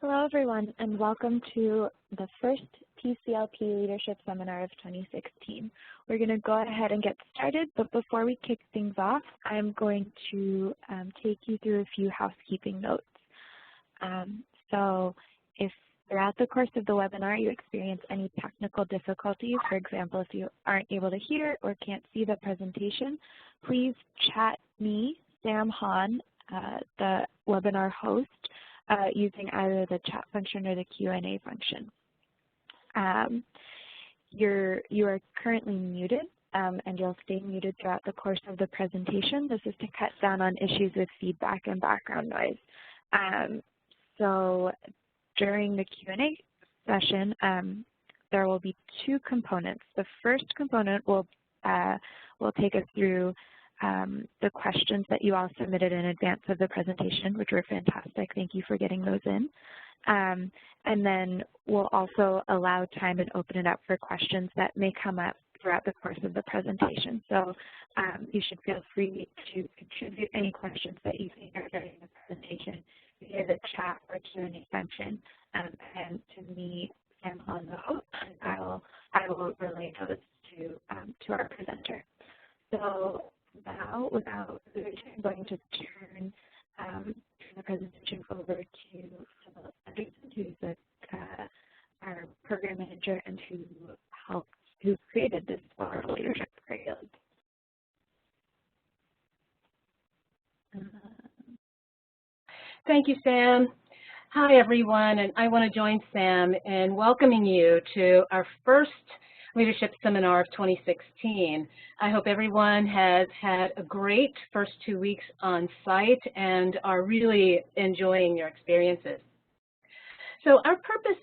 Hello, everyone, and welcome to the first PCLP Leadership Seminar of 2016. We're going to go ahead and get started, but before we kick things off, I'm going to take you through a few housekeeping notes. So if throughout the course of the webinar you experience any technical difficulties, for example, if you aren't able to hear or can't see the presentation, please chat me, Sam Hahn, the webinar host, using either the chat function or the Q&A function. You are currently muted, and you'll stay muted throughout the course of the presentation. This is to cut down on issues with feedback and background noise. So during the Q&A session, there will be two components. The first component will take us through the questions that you all submitted in advance of the presentation, which were fantastic. Thank you for getting those in. And then we'll also allow time and open it up for questions that may come up throughout the course of the presentation. So you should feel free to contribute any questions that you think are during the presentation via the chat or Q&A function, and to me, Sam Hahn, the host, and I will relay those to our presenter. So now, without further ado, I'm going to turn the presentation over to Sybil Anderson, who's our program manager and who created this wonderful leadership curriculum. Thank you, Sam. Hi, everyone, and I want to join Sam in welcoming you to our first Leadership Seminar of 2016. I hope everyone has had a great first 2 weeks on site and are really enjoying your experiences. So our purpose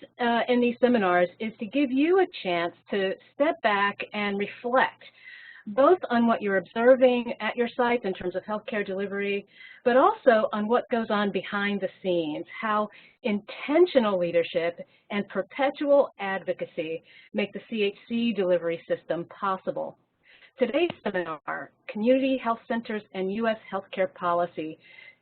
in these seminars is to give you a chance to step back and reflect both on what you're observing at your sites in terms of healthcare delivery, but also on what goes on behind the scenes, how intentional leadership and perpetual advocacy make the CHC delivery system possible. Today's seminar, Community Health Centers and U.S. Healthcare Policy,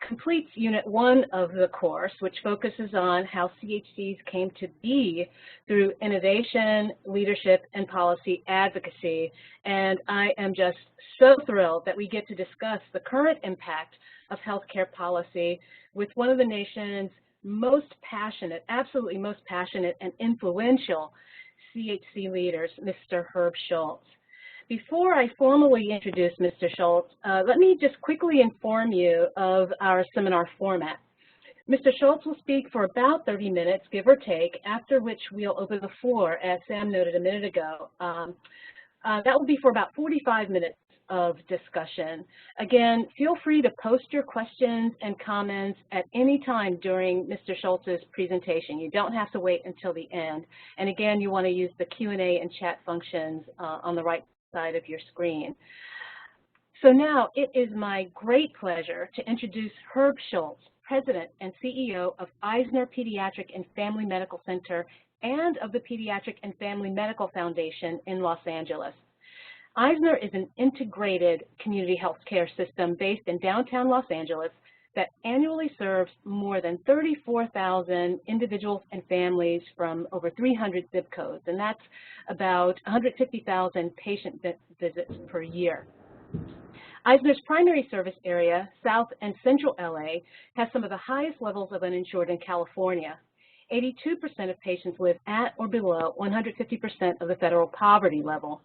completes Unit 1 of the course, which focuses on how CHCs came to be through innovation, leadership, and policy advocacy. And I am just so thrilled that we get to discuss the current impact of healthcare policy with one of the nation's most passionate, absolutely most passionate and influential CHC leaders, Mr. Herb Schultz. Before I formally introduce Mr. Schultz, let me just quickly inform you of our seminar format. Mr. Schultz will speak for about 30 minutes, give or take, after which we'll open the floor, as Sam noted a minute ago. That will be for about 45 minutes of discussion. Again, feel free to post your questions and comments at any time during Mr. Schultz's presentation. You don't have to wait until the end. And again, you want to use the Q&A and chat functions on the right side of your screen. So now it is my great pleasure to introduce Herb Schultz, President and CEO of Eisner Pediatric and Family Medical Center and of the Pediatric and Family Medical Foundation in Los Angeles. Eisner is an integrated community health care system based in downtown Los Angeles that annually serves more than 34,000 individuals and families from over 300 zip codes, and that's about 150,000 patient visits per year. Eisner's primary service area, South and Central LA, has some of the highest levels of uninsured in California. 82% of patients live at or below 150% of the federal poverty level.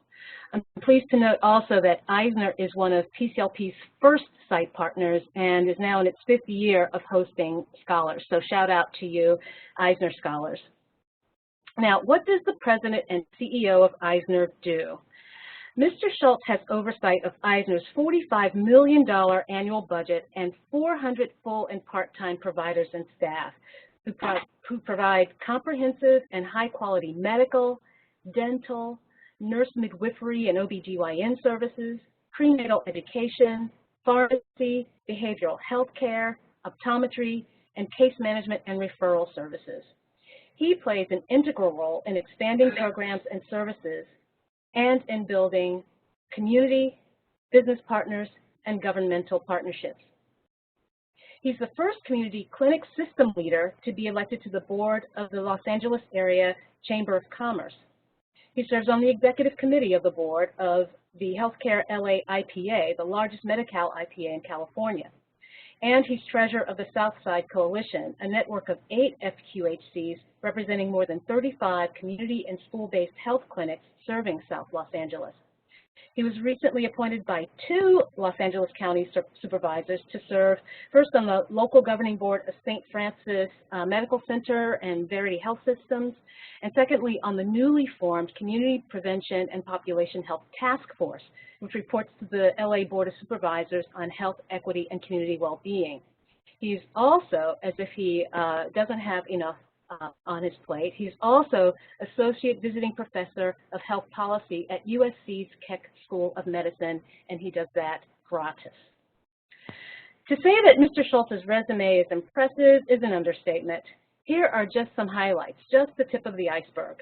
I'm pleased to note also that Eisner is one of PCLP's first site partners and is now in its 5th year of hosting scholars. So shout out to you, Eisner scholars. Now, what does the president and CEO of Eisner do? Mr. Schultz has oversight of Eisner's $45 million annual budget and 400 full and part-time providers and staff who provide comprehensive and high-quality medical, dental, nurse midwifery and OBGYN services, prenatal education, pharmacy, behavioral health care, optometry, and case management and referral services. He plays an integral role in expanding programs and services and in building community, business partners, and governmental partnerships. He's the first community clinic system leader to be elected to the board of the Los Angeles Area Chamber of Commerce. He serves on the executive committee of the board of the Healthcare LA IPA, the largest Medi-Cal IPA in California. And he's treasurer of the Southside Coalition, a network of 8 FQHCs representing more than 35 community and school-based health clinics serving South Los Angeles. He was recently appointed by 2 Los Angeles County supervisors to serve first on the local governing board of St. Francis Medical Center and Verity Health Systems, and secondly on the newly formed Community Prevention and Population Health Task Force, which reports to the LA Board of Supervisors on Health, Equity, and Community Well-Being. He's also, as if he doesn't have enough on his plate, he's also Associate Visiting Professor of Health Policy at USC's Keck School of Medicine, and he does that gratis. To say that Mr. Schultz's resume is impressive is an understatement. Here are just some highlights, just the tip of the iceberg.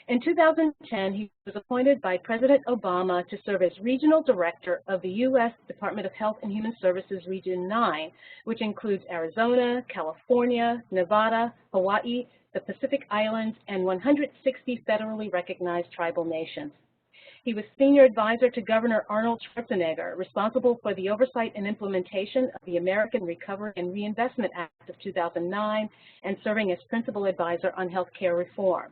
In 2010, he was appointed by President Obama to serve as Regional Director of the U.S. Department of Health and Human Services Region 9, which includes Arizona, California, Nevada, Hawaii, the Pacific Islands, and 160 federally recognized tribal nations. He was Senior Advisor to Governor Arnold Schwarzenegger, responsible for the oversight and implementation of the American Recovery and Reinvestment Act of 2009, and serving as Principal Advisor on health care reform.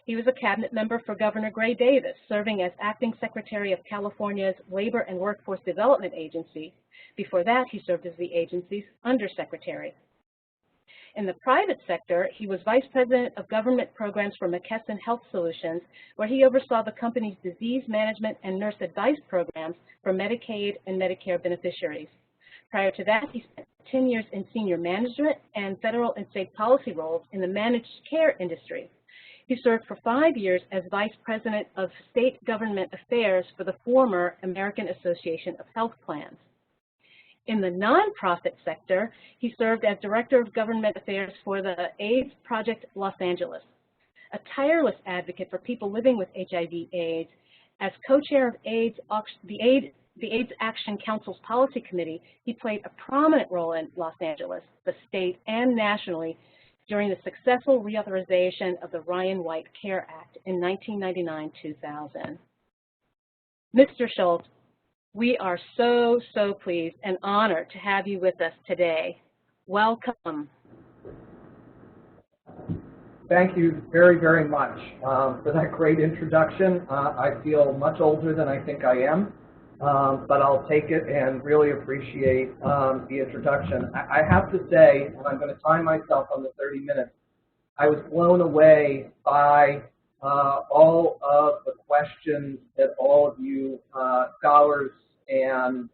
He was a cabinet member for Governor Gray Davis, serving as Acting Secretary of California's Labor and Workforce Development Agency. Before that, he served as the agency's Undersecretary. In the private sector, he was Vice President of Government Programs for McKesson Health Solutions, where he oversaw the company's disease management and nurse advice programs for Medicaid and Medicare beneficiaries. Prior to that, he spent 10 years in senior management and federal and state policy roles in the managed care industry. He served for 5 years as Vice President of State Government Affairs for the former American Association of Health Plans. In the nonprofit sector, he served as Director of Government Affairs for the AIDS Project Los Angeles, a tireless advocate for people living with HIV/AIDS. As co-chair of the AIDS Action Council's Policy Committee, he played a prominent role in Los Angeles, the state, and nationally during the successful reauthorization of the Ryan White Care Act in 1999-2000. Mr. Schultz, we are so pleased and honored to have you with us today. Welcome. Thank you very much for that great introduction. I feel much older than I think I am, but I'll take it and really appreciate the introduction. I have to say, and I'm going to time myself on the 30 minutes, I was blown away by all of the questions that all of you scholars and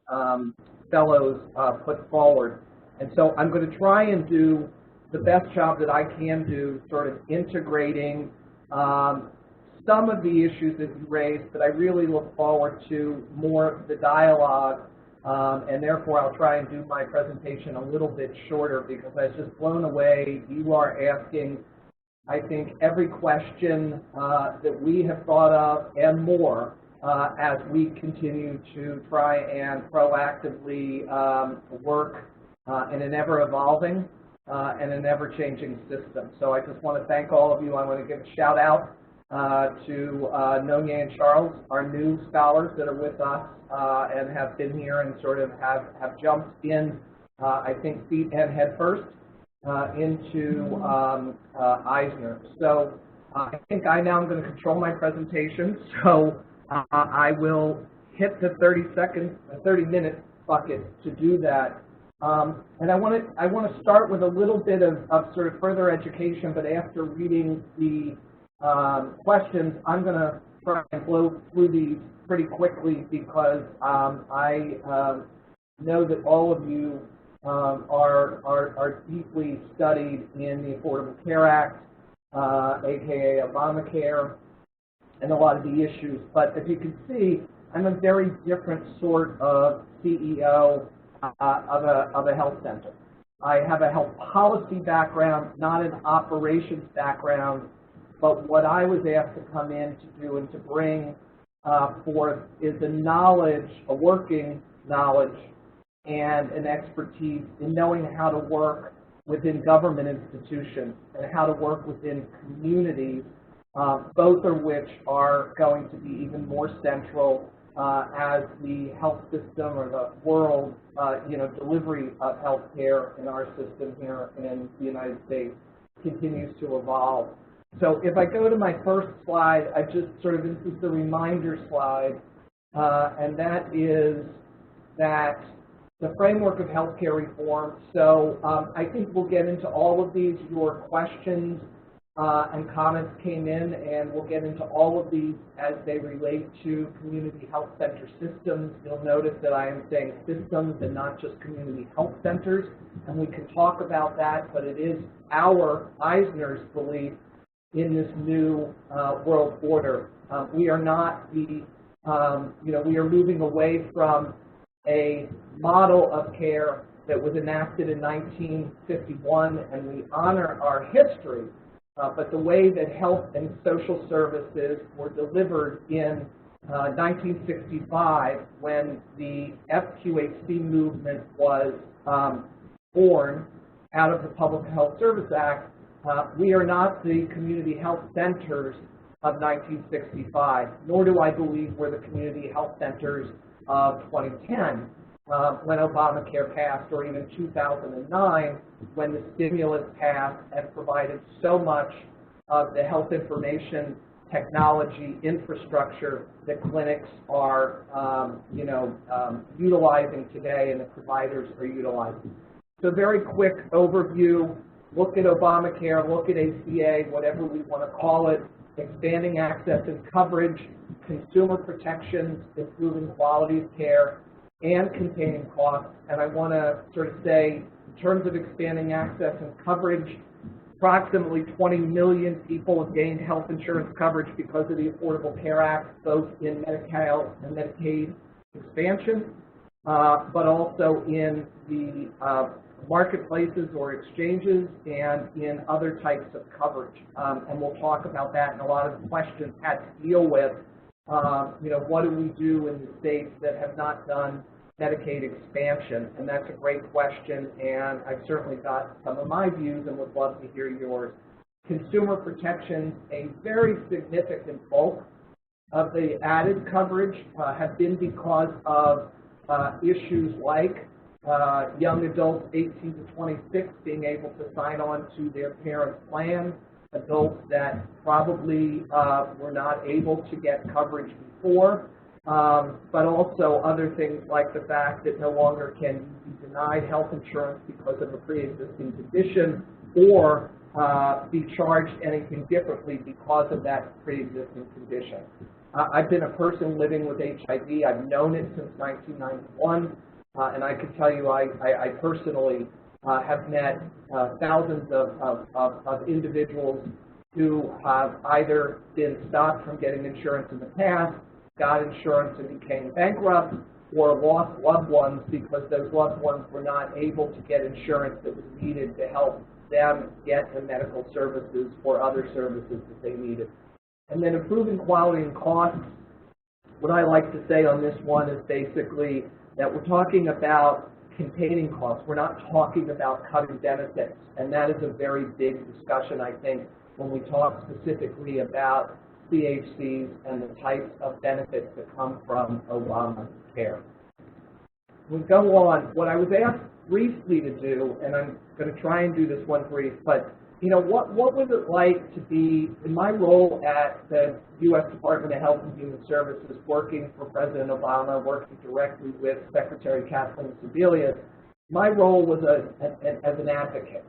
fellows put forward. And so I'm going to try and do the best job that I can do sort of integrating some of the issues that you raised, but I really look forward to more of the dialogue, and therefore I'll try and do my presentation a little bit shorter because I was just blown away. You are asking, I think, every question that we have thought of and more as we continue to try and proactively work in an ever-evolving and an ever-changing system. So I just want to thank all of you. I want to give a shout out to Nonya and Charles, our new scholars that are with us and have been here and sort of have jumped in, I think, feet and head first into Eisner. So I think I now am going to control my presentation. So I will hit the 30-minute bucket to do that. And I want to start with a little bit of sort of further education, but after reading the questions, I'm going to try and blow through these pretty quickly because I know that all of you are deeply studied in the Affordable Care Act, aka Obamacare, and a lot of the issues. But as you can see, I'm a very different sort of CEO of a health center. I have a health policy background, not an operations background, but what I was asked to come in to do and to bring forth is a knowledge, a working knowledge, and an expertise in knowing how to work within government institutions and how to work within communities, both of which are going to be even more central as the health system or the world, delivery of health care in our system here in the United States continues to evolve. So if I go to my first slide, this is the reminder slide, and that is that the framework of healthcare reform. So I think we'll get into all of these. Your questions and comments came in, and we'll get into all of these as they relate to community health center systems. You'll notice that I am saying systems and not just community health centers, and we can talk about that, but it is our, Eisner's, belief in this new world order. We are not the, we are moving away from a model of care that was enacted in 1951, and we honor our history, but the way that health and social services were delivered in 1965, when the FQHC movement was born out of the Public Health Service Act, we are not the community health centers of 1965, nor do I believe we're the community health centers of 2010, when Obamacare passed, or even 2009, when the stimulus passed and provided so much of the health information technology infrastructure that clinics are, utilizing today and the providers are utilizing. So very quick overview, look at Obamacare, look at ACA, whatever we want to call it, expanding access and coverage, consumer protections, improving quality of care, and containing costs. And I want to say, in terms of expanding access and coverage, approximately 20 million people have gained health insurance coverage because of the Affordable Care Act, both in Medi-Cal and Medicaid expansion, but also in the marketplaces or exchanges and in other types of coverage. And we'll talk about that, and a lot of questions had to deal with, what do we do in the states that have not done Medicaid expansion? And that's a great question, and I've certainly got some of my views and would love to hear yours. Consumer protections, a very significant bulk of the added coverage have been because of issues like young adults 18 to 26 being able to sign on to their parents' plan, adults that probably were not able to get coverage before, but also other things like the fact that no longer can you be denied health insurance because of a pre-existing condition or be charged anything differently because of that pre-existing condition. I've been a person living with HIV. I've known it since 1991. And I can tell you I personally have met thousands of individuals who have either been stopped from getting insurance in the past, got insurance and became bankrupt, or lost loved ones because those loved ones were not able to get insurance that was needed to help them get the medical services or other services that they needed. And then improving quality and costs. What I like to say on this one is basically that we're talking about containing costs. We're not talking about cutting benefits, and that is a very big discussion, I think, when we talk specifically about CHCs and the types of benefits that come from Obamacare. We go on. What I was asked briefly to do, and I'm going to try and do this one brief, but what was it like to be, in my role at the U.S. Department of Health and Human Services, working for President Obama, working directly with Secretary Kathleen Sebelius, my role was as an advocate.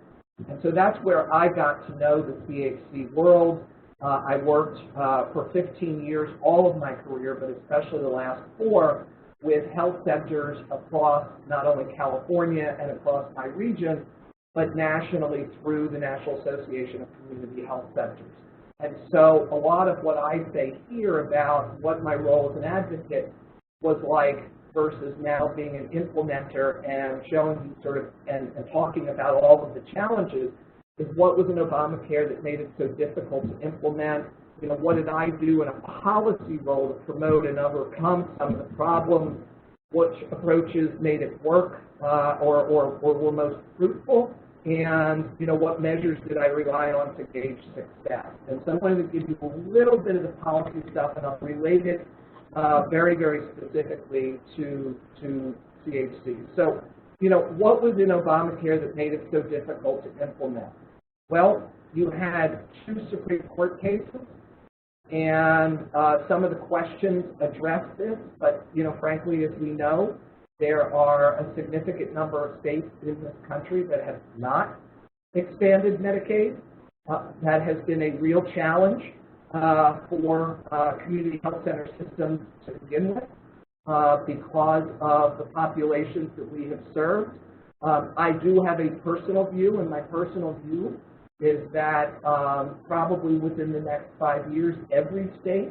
And so that's where I got to know the CHC world. I worked for 15 years, all of my career, but especially the last 4, with health centers across not only California and across my region, but nationally through the National Association of Community Health Centers. And so a lot of what I say here about what my role as an advocate was like versus now being an implementer and showing you and talking about all of the challenges is what was in Obamacare that made it so difficult to implement. What did I do in a policy role to promote and overcome some of the problems which approaches made it work or were most fruitful, and what measures did I rely on to gauge success. And so I'm going to give you a little bit of the policy stuff, and I'll relate it very, very specifically to CHC. So, what was in Obamacare that made it so difficult to implement? Well, you had 2 Supreme Court cases, and some of the questions address this, but frankly, as we know, there are a significant number of states in this country that have not expanded Medicaid. That has been a real challenge for community health center systems to begin with because of the populations that we have served. I do have a personal view, and my personal view is that probably within the next 5 years, every state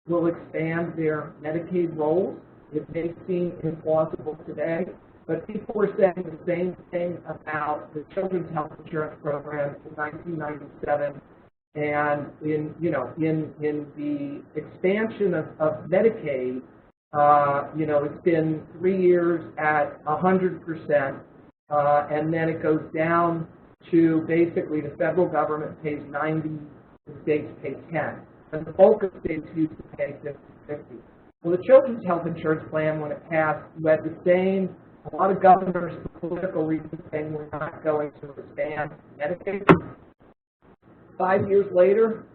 will expand their Medicaid rolls. It may seem implausible today, but people were saying the same thing about the Children's Health Insurance Program in 1997, and in the expansion of Medicaid, it's been 3 years at 100%, and then it goes down to basically the federal government pays 90, the states pay 10, and the bulk of states used to pay 50-50. Well, the Children's Health Insurance Plan, when it passed, you had a lot of governors for political reasons saying we're not going to expand Medicaid. 5 years later,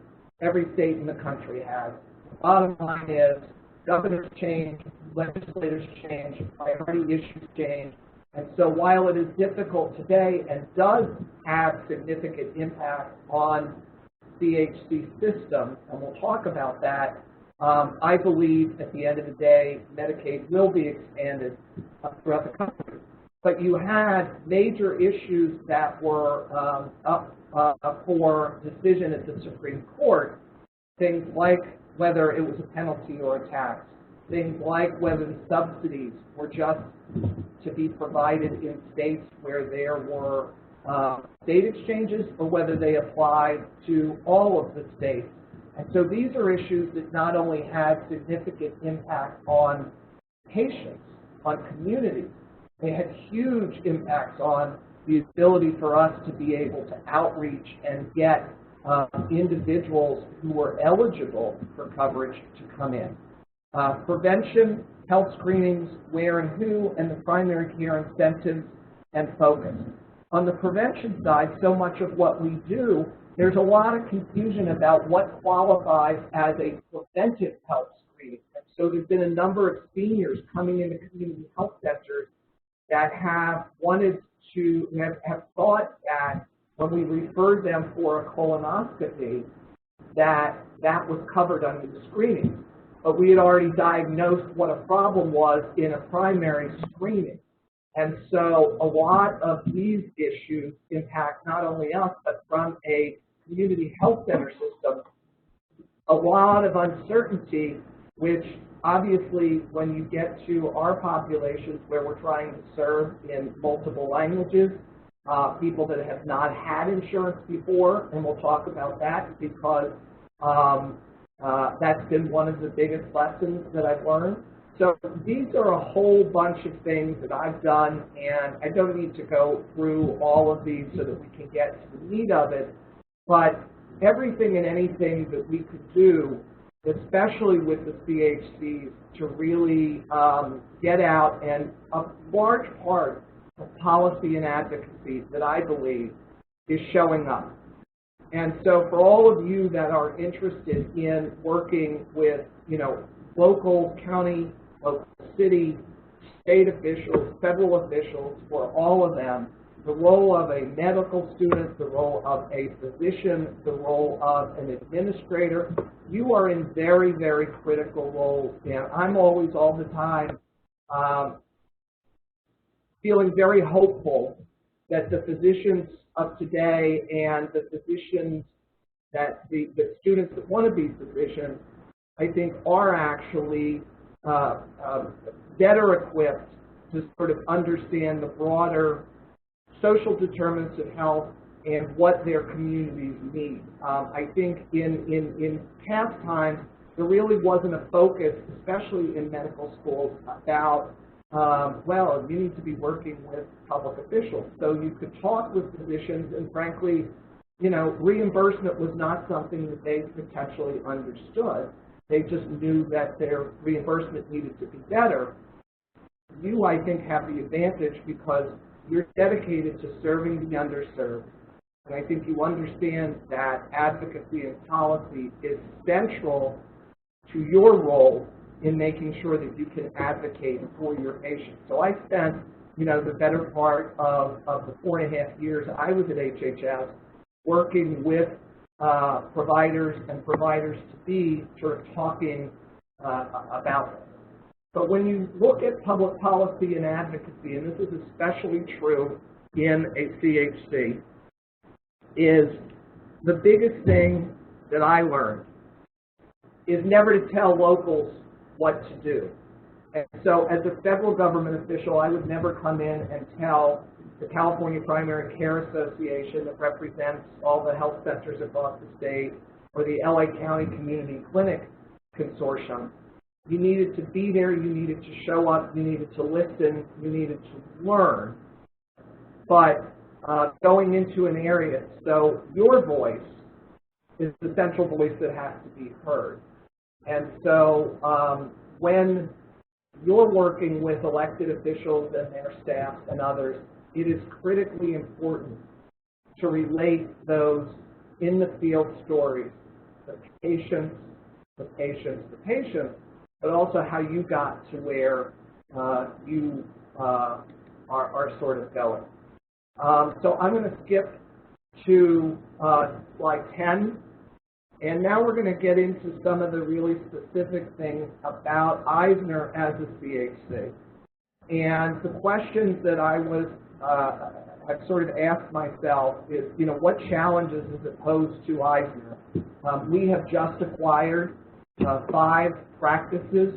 every state in the country has. The bottom line is governors change, legislators change, priority issues change. And so while it is difficult today and does have significant impact on CHC system, and we'll talk about that, I believe at the end of the day, Medicaid will be expanded throughout the country. But you had major issues that were up for decision at the Supreme Court, things like whether it was a penalty or a tax, things like whether the subsidies were just to be provided in states where there were state exchanges or whether they applied to all of the states. And so these are issues that not only had significant impact on patients, on communities, they had huge impacts on the ability for us to be able to outreach and get individuals who were eligible for coverage to come in. Prevention, health screenings, where and who, and the primary care incentives and focus. On the prevention side, so much of what we do, there's a lot of confusion about what qualifies as a preventive health screening. And so there's been a number of seniors coming into community health centers that have wanted to, have thought that when we referred them for a colonoscopy, that was covered under the screening. But we had already diagnosed what a problem was in a primary screening. And so a lot of these issues impact not only us, but from a community health center system, a lot of uncertainty, which obviously when you get to our populations where we're trying to serve in multiple languages, people that have not had insurance before, and we'll talk about that because that's been one of the biggest lessons that I've learned. So these are a whole bunch of things that I've done, and I don't need to go through all of these so that we can get to the meat of it, but everything and anything that we could do, especially with the CHCs, to really get out, and a large part of policy and advocacy that I believe is showing up. And so for all of you that are interested in working with, local, county, local city, state officials, federal officials, for all of them, the role of a medical student, the role of a physician, the role of an administrator, you are in very, very critical roles. And I'm always, all the time, feeling very hopeful that the physicians of today and the physicians that the students that want to be physicians, I think, are actually better equipped to sort of understand the broader social determinants of health and what their communities need. I think in past times, there really wasn't a focus, especially in medical schools, about well, you need to be working with public officials. So you could talk with physicians, and frankly, you know, reimbursement was not something that they potentially understood. They just knew that their reimbursement needed to be better. You, I think, have the advantage because you're dedicated to serving the underserved. And I think you understand that advocacy and policy is central to your role in making sure that you can advocate for your patients. So I spent, you know, the better part of the 4.5 years I was at HHS working with providers and providers-to-be sort of talking about this. But when you look at public policy and advocacy, and this is especially true in a CHC, is the biggest thing that I learned is never to tell locals what to do. And so as a federal government official, I would never come in and tell the California Primary Care Association that represents all the health centers across the state, or the LA County Community Clinic Consortium. You needed to be there, you needed to show up, you needed to listen, you needed to learn. But going into an area, so your voice is the central voice that has to be heard. And so when you're working with elected officials and their staffs and others, it is critically important to relate those in the field stories, the patients, but also how you got to where you are sort of going. So I'm going to skip to slide 10. And now we're going to get into some of the really specific things about Eisner as a CHC. And the questions that I've sort of asked myself is, you know, what challenges does it pose to Eisner? We have just acquired 5 practices,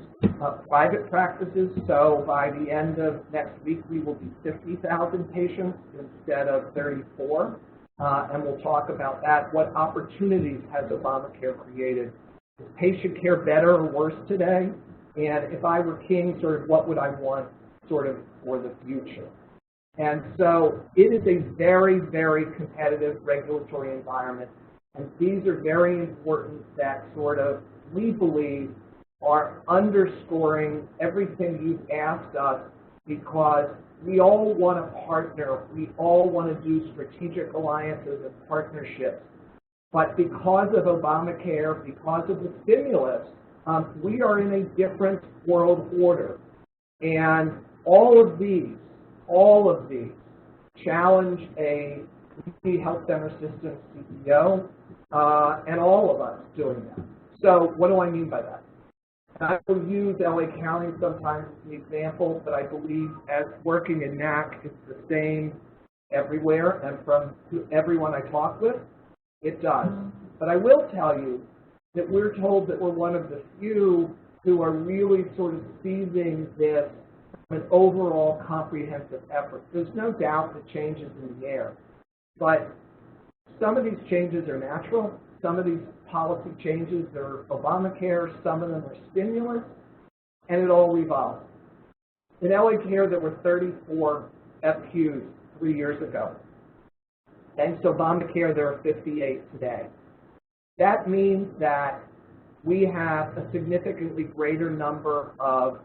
private practices, so by the end of next week we will be 50,000 patients instead of 34. And we'll talk about that. What opportunities has Obamacare created? Is patient care better or worse today? And if I were king, sort of what would I want sort of for the future? And so it is a very, very competitive regulatory environment. And these are very important that sort of, we believe, are underscoring everything you've asked us, because we all want to partner, we all want to do strategic alliances and partnerships. But because of Obamacare, because of the stimulus, we are in a different world order. And all of these challenge a community health center system CEO and all of us doing that. So what do I mean by that? I will use LA County sometimes as an example, but I believe as working in NAC, it's the same everywhere, and from everyone I talk with, it does. But I will tell you that we're told that we're one of the few who are really sort of seizing this as an overall comprehensive effort. There's no doubt that change is in the air, but some of these changes are natural. Some of these policy changes are Obamacare, some of them are stimulus, and it all revolves. In LA Care, there were 34 FQs 3 years ago. Thanks to Obamacare, there are 58 today. That means that we have a significantly greater number of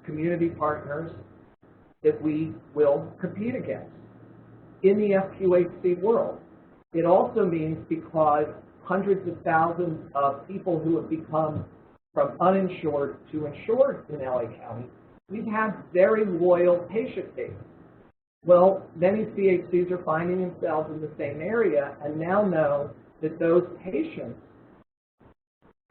community partners that we will compete against in the FQHC world. It also means because hundreds of thousands of people who have become from uninsured to insured in LA County, we've had very loyal patient base. Well, many CHCs are finding themselves in the same area and now know that those patients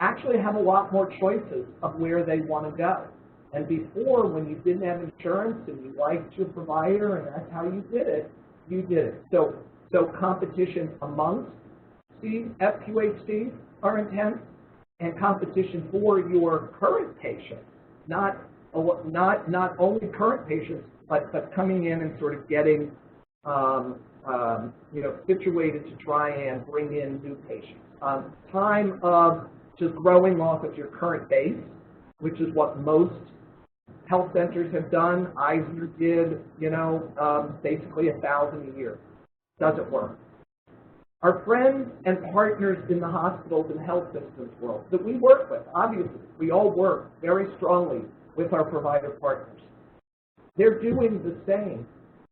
actually have a lot more choices of where they want to go. And before, when you didn't have insurance and you liked your provider and that's how you did it, you did it. So competition amongst FQHCs are intense, and competition for your current patients, not only current patients, but coming in and sort of getting situated to try and bring in new patients. Time of just growing off of your current base, which is what most health centers have done. Eisner did, basically 1,000 a year. Doesn't work. Our friends and partners in the hospitals and health systems world that we work with, obviously, we all work very strongly with our provider partners. They're doing the same,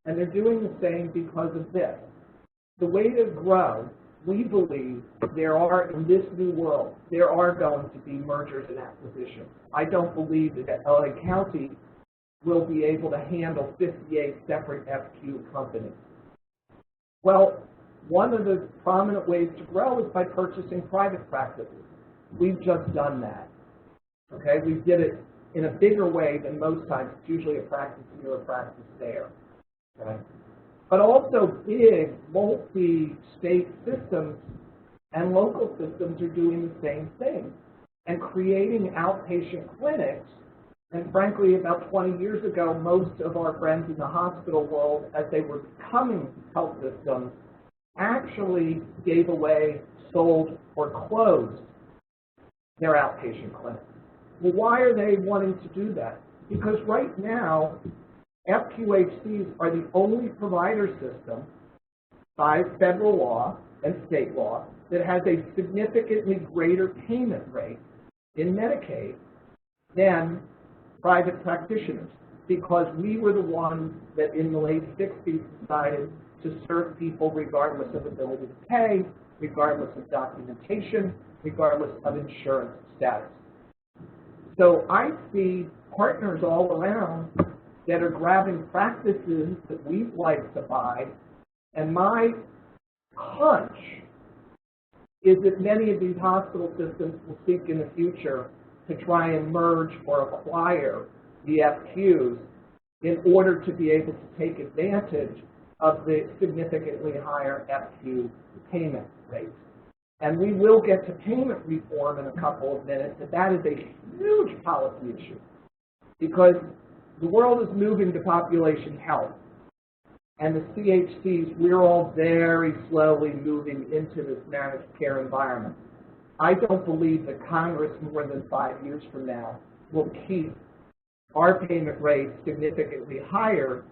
and they're doing the same because of this. The way to grow, we believe there are, in this new world, there are going to be mergers and acquisitions. I don't believe that LA County will be able to handle 58 separate FQ companies. Well, one of the prominent ways to grow is by purchasing private practices. We've just done that. Okay, we did it in a bigger way than most times. It's usually a practice here, a practice there. Okay? But also big multi-state systems and local systems are doing the same thing and creating outpatient clinics. And frankly, about 20 years ago, most of our friends in the hospital world, as they were becoming health systems, actually gave away, sold, or closed their outpatient clinics. Well, why are they wanting to do that? Because right now, FQHCs are the only provider system by federal law and state law that has a significantly greater payment rate in Medicaid than private practitioners, because we were the ones that in the late 60s decided to serve people regardless of ability to pay, regardless of documentation, regardless of insurance status. So I see partners all around that are grabbing practices that we'd like to buy, and my hunch is that many of these hospital systems will seek in the future to try and merge or acquire the FQs in order to be able to take advantage of the significantly higher FQ payment rates. And we will get to payment reform in a couple of minutes, but that is a huge policy issue because the world is moving to population health. And the CHCs, we're all very slowly moving into this managed care environment. I don't believe that Congress, more than 5 years from now, will keep our payment rates significantly higher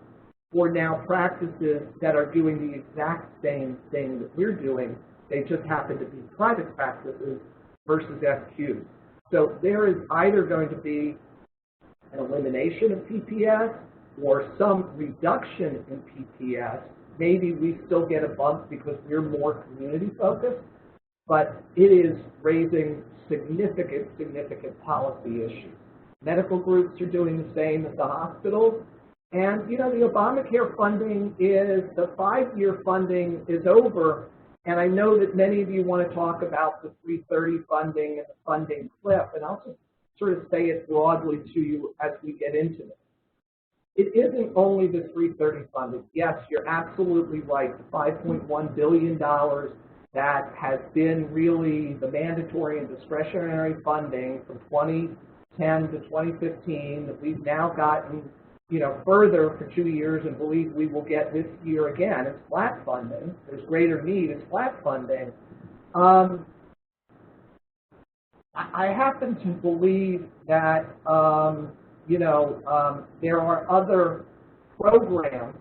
for now practices that are doing the exact same thing that we're doing. They just happen to be private practices versus FQs. So there is either going to be an elimination of PPS or some reduction in PPS. Maybe we still get a bump because we're more community focused, but it is raising significant policy issues. Medical groups are doing the same as the hospitals. And, the Obamacare funding the 5-year funding is over. And I know that many of you want to talk about the 330 funding and the funding cliff. And I'll just sort of say it broadly to you as we get into it. It isn't only the 330 funding. Yes, you're absolutely right. The $5.1 billion that has been really the mandatory and discretionary funding from 2010 to 2015 that we've now gotten further for 2 years and believe we will get this year again. It's flat funding. There's greater need. It's flat funding. I happen to believe that, there are other programs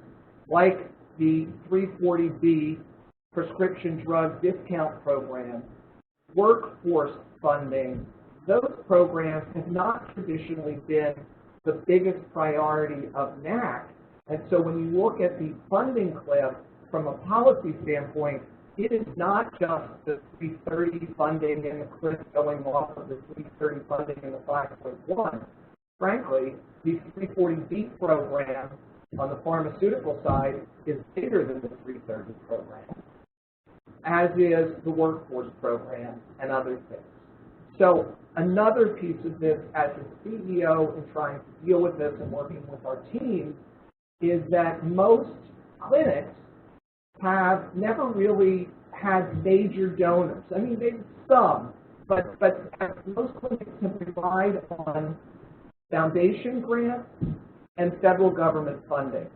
like the 340B prescription drug discount program, workforce funding. Those programs have not traditionally been the biggest priority of NAC. And so when you look at the funding cliff from a policy standpoint, it is not just the 330 funding and the cliff going off of the 330 funding and the 5.1. Frankly, the 340B program on the pharmaceutical side is bigger than the 330 program, as is the workforce program and other things. So another piece of this, as a CEO in trying to deal with this and working with our team, is that most clinics have never really had major donors. I mean, maybe some, but most clinics have relied on foundation grants and federal government funding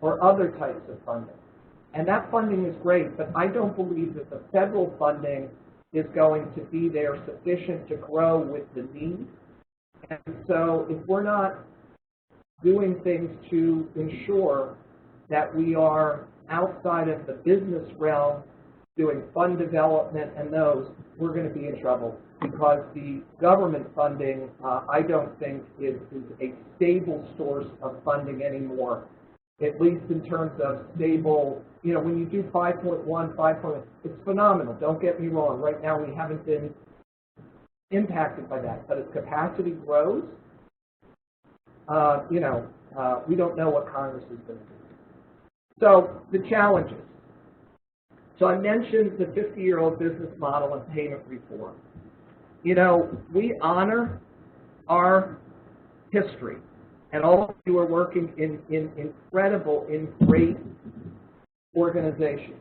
or other types of funding. And that funding is great, but I don't believe that the federal funding is going to be there sufficient to grow with the need. And so if we're not doing things to ensure that we are outside of the business realm doing fund development and those, we're going to be in trouble because the government funding, I don't think, is a stable source of funding anymore, at least in terms of stable, you know, when you do 5.1, 5.1, it's phenomenal. Don't get me wrong. Right now we haven't been impacted by that, but as capacity grows, you know, we don't know what Congress is going to do. So the challenges. So I mentioned the 50-year-old business model and payment reform. You know, we honor our history, and all of you are working in great organizations.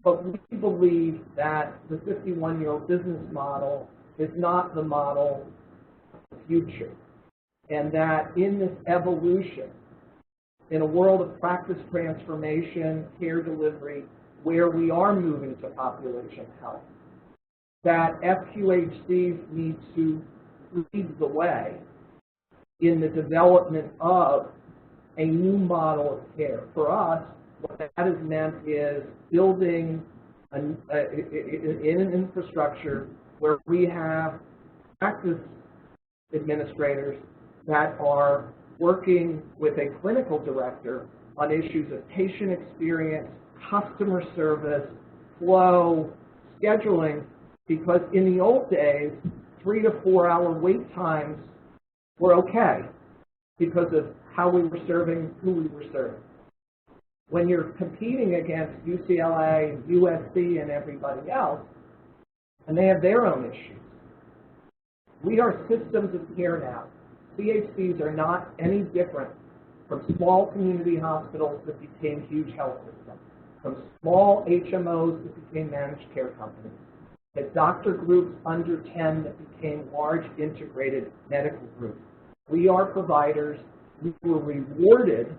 But we believe that the 51-year-old business model is not the model of the future, and that in this evolution, in a world of practice transformation, care delivery, where we are moving to population health, that FQHCs need to lead the way in the development of a new model of care. For us, what that has meant is building in an infrastructure where we have practice administrators that are working with a clinical director on issues of patient experience, customer service, flow, scheduling, because in the old days, 3 to 4 hour wait times were okay because of how we were serving, who we were serving. When you're competing against UCLA, USC, and everybody else, and they have their own issues, we are systems of care now. CHCs are not any different from small community hospitals that became huge health systems, from small HMOs that became managed care companies, that doctor groups under 10 that became large integrated medical groups. We are providers. We were rewarded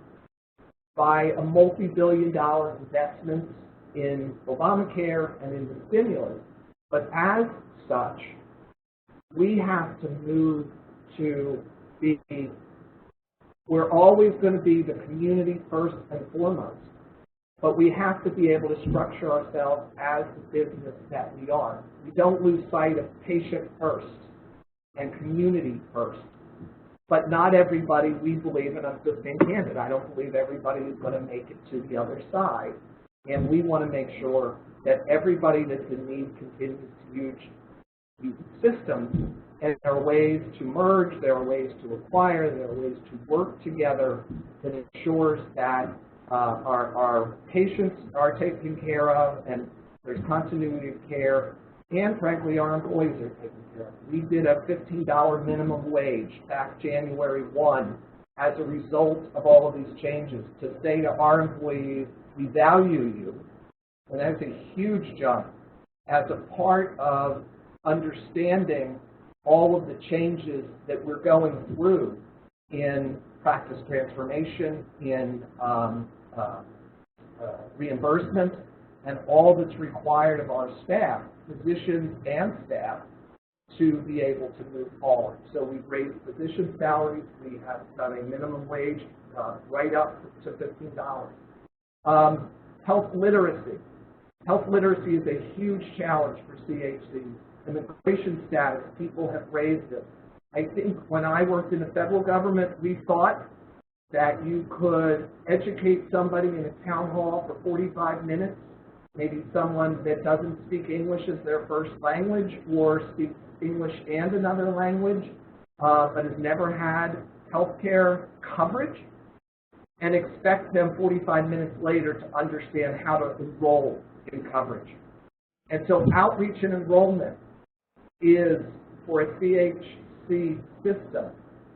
by a multi-billion-dollar investment in Obamacare and in the stimulus, but as such, we have to move to be, we're always going to be the community first and foremost, but we have to be able to structure ourselves as the business that we are. We don't lose sight of patient first and community first. But not everybody, we believe, and I'm just being candid, I don't believe everybody is going to make it to the other side. And we want to make sure that everybody that's in need continues to use these systems. And there are ways to merge, there are ways to acquire, there are ways to work together that ensures that our patients are taken care of and there's continuity of care, and frankly our employees are taken care of. We did a $15 minimum wage back January 1 as a result of all of these changes to say to our employees, we value you, and that's a huge jump as a part of understanding all of the changes that we're going through in practice transformation, in reimbursement, and all that's required of our staff, physicians and staff, to be able to move forward. So we've raised physician salaries. We have done a minimum wage right up to $15. Health literacy. Health literacy is a huge challenge for CHCs. Immigration status, people have raised it. I think when I worked in the federal government, we thought that you could educate somebody in a town hall for 45 minutes, maybe someone that doesn't speak English as their first language or speaks English and another language, but has never had health care coverage, and expect them 45 minutes later to understand how to enroll in coverage. And so outreach and enrollment is, for a CHC system,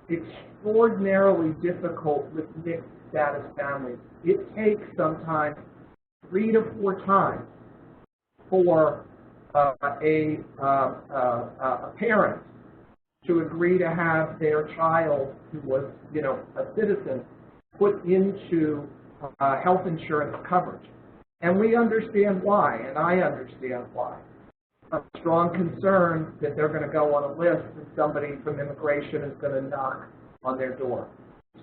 extraordinarily difficult with mixed status families. It takes sometimes 3 to 4 times for a parent to agree to have their child who was, you know, a citizen put into health insurance coverage. And we understand why, and I understand why. A strong concern that they're going to go on a list and somebody from immigration is going to knock on their door.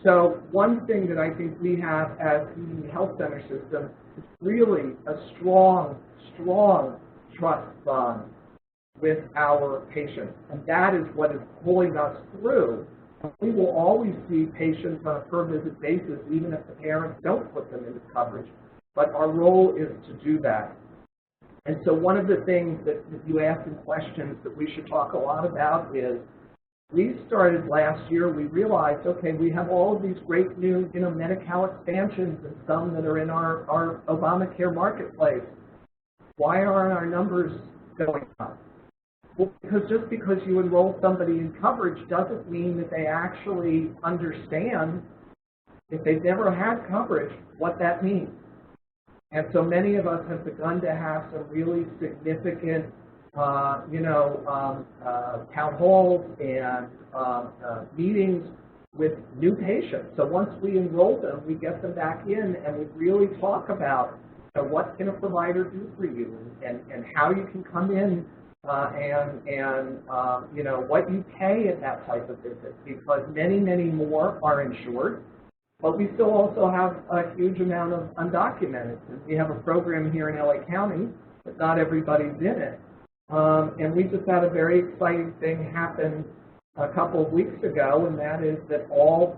So one thing that I think we have as the health center system is really a strong, strong trust bond with our patients. And that is what is pulling us through. We will always see patients on a per-visit basis, even if the parents don't put them into coverage. But our role is to do that. And so one of the things that you asked in questions that we should talk a lot about is, we started last year, we realized, okay, we have all of these great new, Medi-Cal expansions and some that are in our Obamacare marketplace. Why aren't our numbers going up? Well, just because you enroll somebody in coverage doesn't mean that they actually understand, if they've never had coverage, what that means. And so many of us have begun to have some really significant town halls and meetings with new patients. So once we enroll them, we get them back in and we really talk about what can a provider do for you and how you can come in and what you pay at that type of visit, because many, many more are insured. But we still also have a huge amount of undocumented. And we have a program here in LA County, but not everybody's in it. And we just had a very exciting thing happen a couple of weeks ago, and that is that all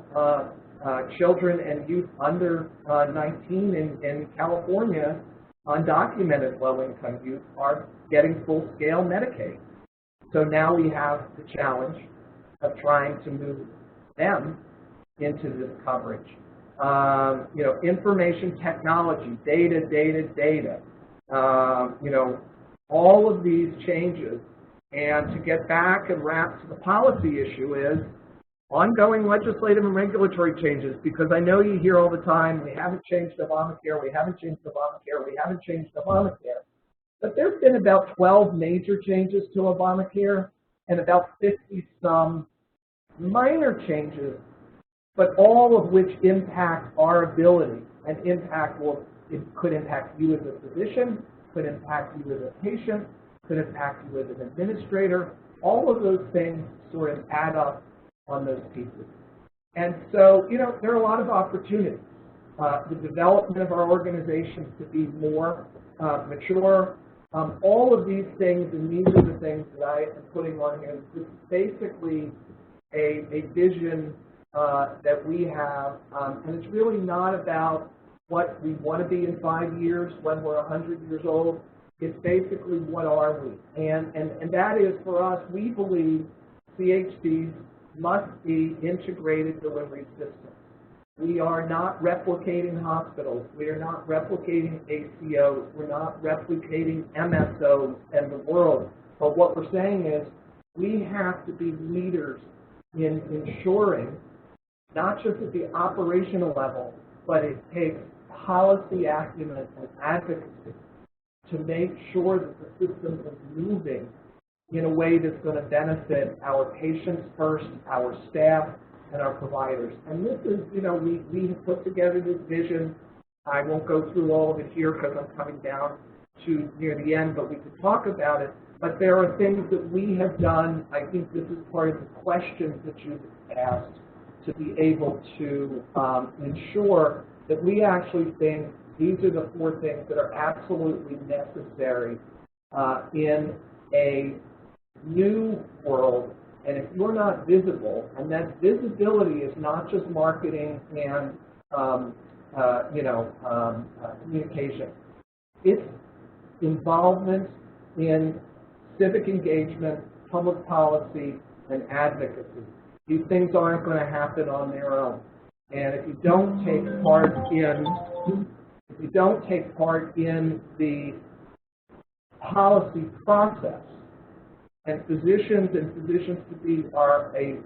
children and youth under 19 in California, undocumented low-income youth, are getting full-scale Medicaid. So now we have the challenge of trying to move them into this coverage. Information technology, data. All of these changes. And to get back and wrap to the policy issue is ongoing legislative and regulatory changes, because I know you hear all the time, we haven't changed Obamacare, we haven't changed Obamacare, we haven't changed Obamacare. But there have been about 12 major changes to Obamacare and about 50-some minor changes, but all of which impact our ability, and it could impact you as a physician, could impact you as a patient, could impact you as an administrator. All of those things sort of add up on those pieces. And so, there are a lot of opportunities. The development of our organizations to be more mature, all of these things, and these are the things that I am putting on here. This is basically a vision that we have, and it's really not about what we want to be in 5 years when we're 100 years old. It's basically, what are we? And that is, for us, we believe CHCs must be integrated delivery systems. We are not replicating hospitals. We are not replicating ACOs. We're not replicating MSOs and the world. But what we're saying is, we have to be leaders in ensuring, not just at the operational level, but it takes policy acumen and advocacy to make sure that the system is moving in a way that's going to benefit our patients first, our staff, and our providers. And this is, we have put together this vision. I won't go through all of it here because I'm coming down to near the end, but we could talk about it. But there are things that we have done. I think this is part of the questions that you've asked, to be able to ensure that we actually think these are the 4 things that are absolutely necessary in a new world. And if you're not visible, and that visibility is not just marketing and communication, it's involvement in civic engagement, public policy, and advocacy. These things aren't going to happen on their own. And if you don't take part in the policy process, and physicians to be are a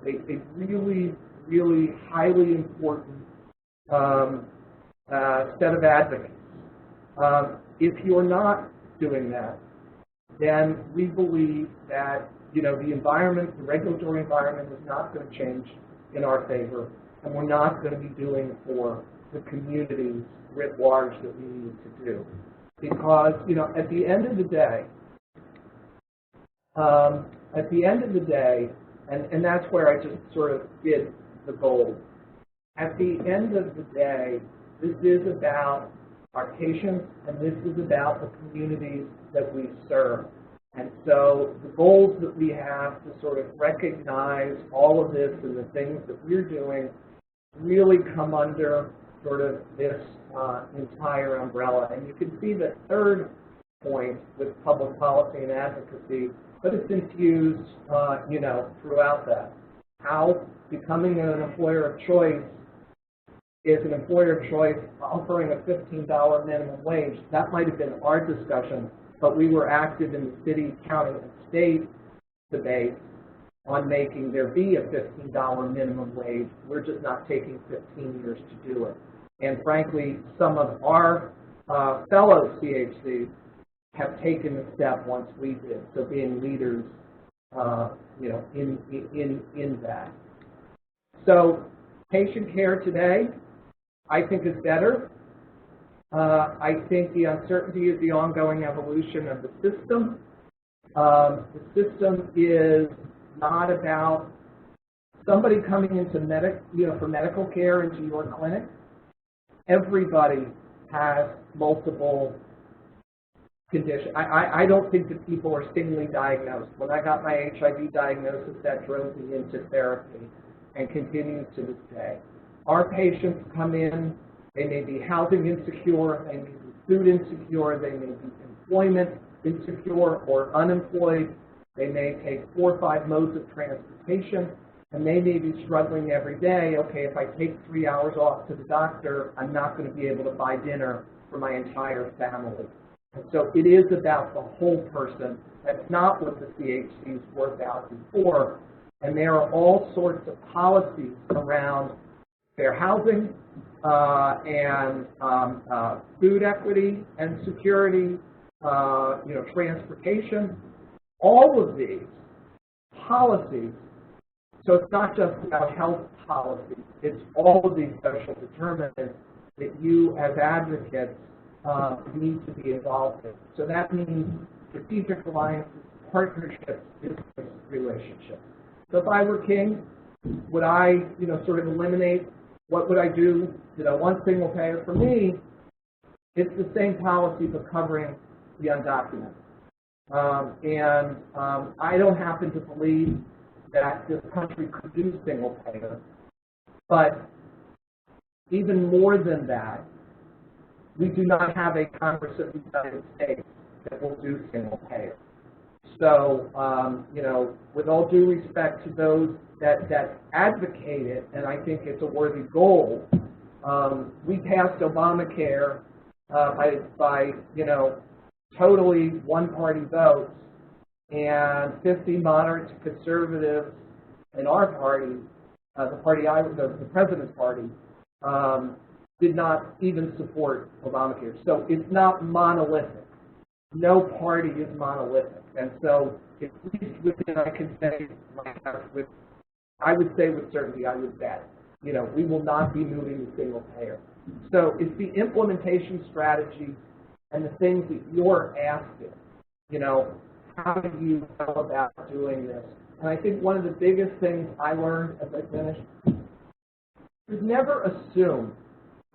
really, really highly important set of advocates. If you're not doing that, then we believe that the environment, the regulatory environment, is not going to change in our favor, and we're not going to be doing for the communities writ large that we need to do. Because, at the end of the day, and that's where I just sort of did the gold. At the end of the day, this is about our patients, and this is about the communities that we serve. And so the goals that we have to sort of recognize all of this and the things that we're doing really come under sort of this entire umbrella. And you can see the third point with public policy and advocacy, but it's infused, throughout that. How becoming an employer of choice is an employer of choice offering a $15 minimum wage. That might have been our discussion, but we were active in the city, county, and state debate on making there be a $15 minimum wage. We're just not taking 15 years to do it. And frankly, some of our fellow CHCs have taken the step once we did, so being leaders, in that. So patient care today, I think, is better. I think the uncertainty is the ongoing evolution of the system. The system is not about somebody coming into for medical care into your clinic. Everybody has multiple conditions. I don't think that people are singly diagnosed. When I got my HIV diagnosis, that drove me into therapy and continues to this day. Our patients come in, they may be housing insecure, they may be food insecure, they may be employment insecure or unemployed, they may take 4 or 5 modes of transportation, and they may be struggling every day. Okay, if I take 3 hours off to the doctor, I'm not going to be able to buy dinner for my entire family. And so it is about the whole person. That's not what the CHCs were about before. And there are all sorts of policies around fair housing and food equity and security, transportation. All of these policies, so it's not just about health policy, it's all of these social determinants that you as advocates need to be involved in. So that means strategic alliances, partnerships, business relationships. So if I were king, would I, sort of eliminate, what would I do? One single payer for me, it's the same policy but covering the undocumented. I don't happen to believe that this country could do single payer, but even more than that, we do not have a Congress of the United States that will do single payer. So, with all due respect to those that advocate it, and I think it's a worthy goal, we passed Obamacare by totally one-party votes, and 50 moderate to conservatives in our party, the president's party, did not even support Obamacare. So it's not monolithic. No party is monolithic. And so at least within, I can say, I would say with certainty, I would bet, we will not be moving to single payer. So it's the implementation strategy and the things that you're asking, how do you go about doing this? And I think one of the biggest things I learned as I finished is never assume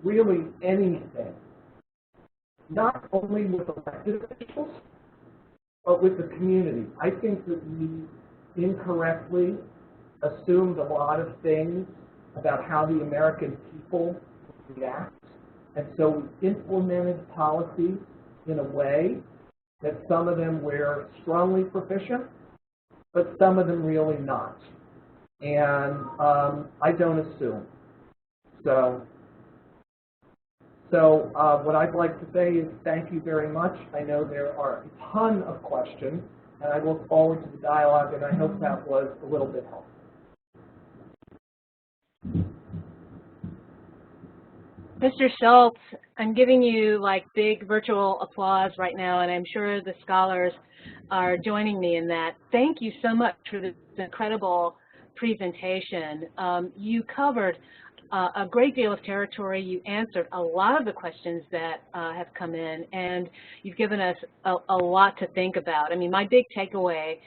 really anything, not only with elected officials, but with the community. I think that we incorrectly assumed a lot of things about how the American people react, and so we implemented policies in a way that some of them were strongly proficient, but some of them really not. And I don't assume. So what I'd like to say is thank you very much. I know there are a ton of questions, and I look forward to the dialogue, and I hope that was a little bit helpful. Mr. Schultz, I'm giving you big virtual applause right now, and I'm sure the scholars are joining me in that. Thank you so much for this incredible presentation. You covered a great deal of territory. You answered a lot of the questions that have come in, and you've given us a lot to think about. I mean, my big takeaway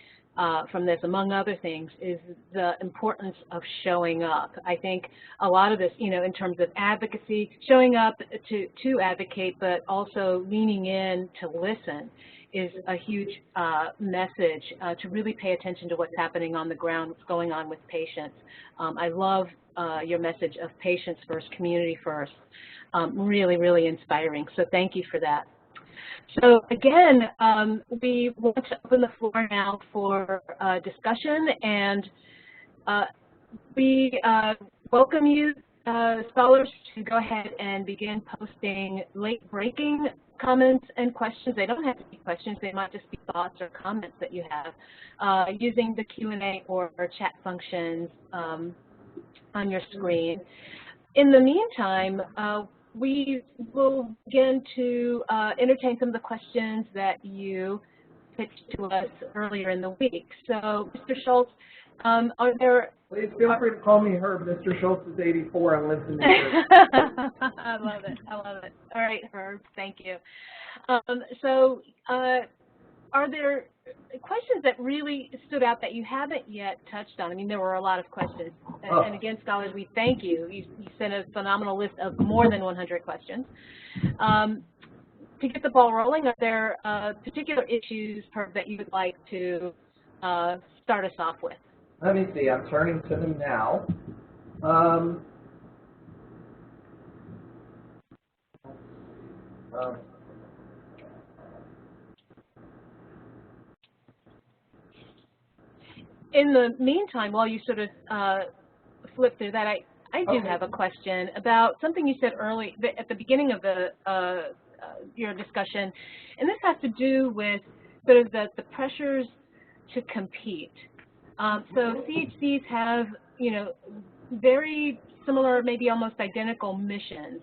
from this, among other things, is the importance of showing up. I think a lot of this, in terms of advocacy, showing up to advocate, but also leaning in to listen is a huge message to really pay attention to what's happening on the ground, what's going on with patients. I love your message of patients first, community first. Really, really inspiring. So thank you for that. So again, we want to open the floor now for discussion, and we welcome you, scholars, to go ahead and begin posting late-breaking comments and questions. They don't have to be questions. They might just be thoughts or comments that you have using the Q&A or chat functions on your screen. In the meantime, we will begin to entertain some of the questions that you pitched to us earlier in the week. So, Mr. Schultz, are there... Please feel free to call me Herb. Mr. Schultz is 84 and lives in New Jersey. I love it. I love it. All right, Herb. Thank you. Are there questions that really stood out that you haven't yet touched on? I mean, there were a lot of questions. And again, scholars, we thank you. You sent a phenomenal list of more than 100 questions. To get the ball rolling, are there particular issues, Herb, that you would like to start us off with? Let me see. I'm turning to them now. In the meantime, while you sort of flip through that, I do have a question about something you said early at the beginning of your discussion, and this has to do with sort of the pressures to compete. So CHCs have, very similar, maybe almost identical missions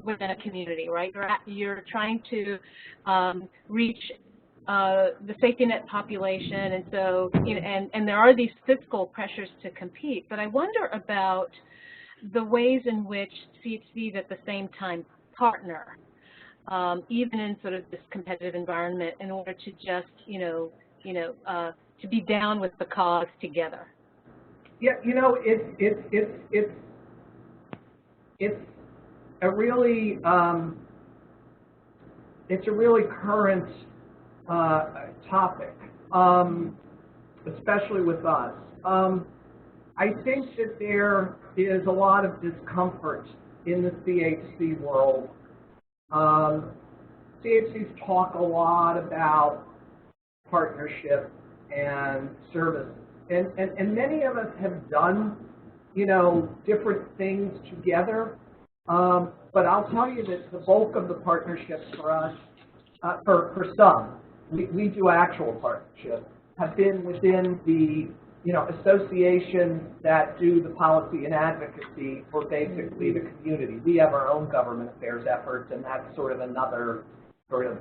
within a community, right? You're trying to reach the safety net population, and so and there are these fiscal pressures to compete. But I wonder about the ways in which CHCs at the same time partner, even in sort of this competitive environment, in order to just to be down with the cause together. Yeah, it's a really current topic, especially with us. I think that there is a lot of discomfort in the CHC world. CHCs talk a lot about partnership and service, and many of us have done, different things together. But I'll tell you that the bulk of the partnerships for us, for some, we do actual partnerships, have been within the associations that do the policy and advocacy for basically the community. We have our own government affairs efforts, and that's sort of another sort of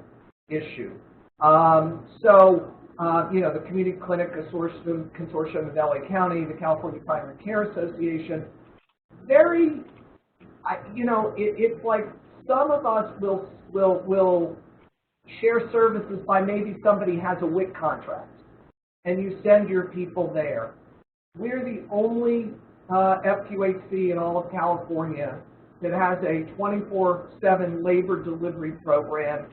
issue. The Community Clinic Consortium of LA County, the California Primary Care Association, it's like some of us will share services by maybe somebody has a WIC contract, and you send your people there. We're the only FQHC in all of California that has a 24/7 labor delivery program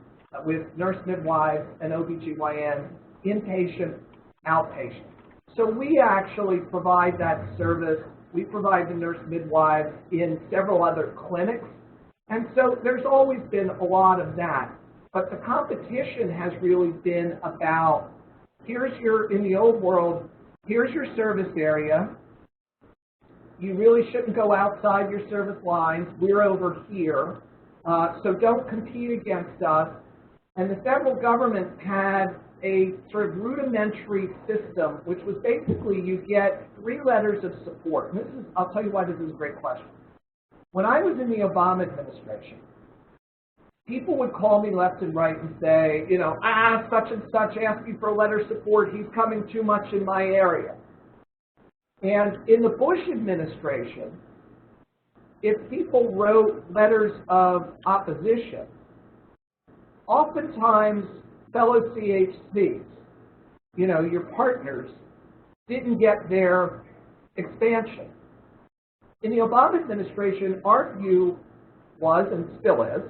with nurse midwives and OBGYN, inpatient, outpatient. So we actually provide that service. We provide the nurse midwives in several other clinics. And so there's always been a lot of that. But the competition has really been about, in the old world, here's your service area. You really shouldn't go outside your service lines. We're over here. So don't compete against us. And the federal government had a sort of rudimentary system, which was basically you get 3 letters of support. And I'll tell you why this is a great question. When I was in the Obama administration, people would call me left and right and say, such and such asked me for a letter of support. He's coming too much in my area. And in the Bush administration, if people wrote letters of opposition, oftentimes fellow CHCs your partners didn't get their expansion. In the Obama administration, our view was, and still is,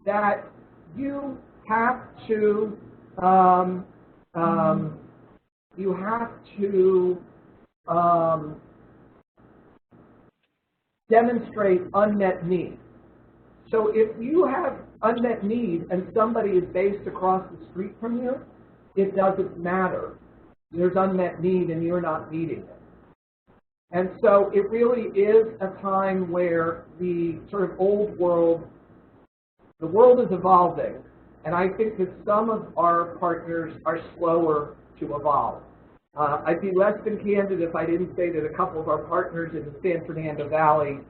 that you have to demonstrate unmet need. So if you have unmet need and somebody is based across the street from you, it doesn't matter. There's unmet need and you're not meeting it. And so it really is a time where the sort of old world, the world is evolving, and I think that some of our partners are slower to evolve. I'd be less than candid if I didn't say that a couple of our partners in the San Fernando Valley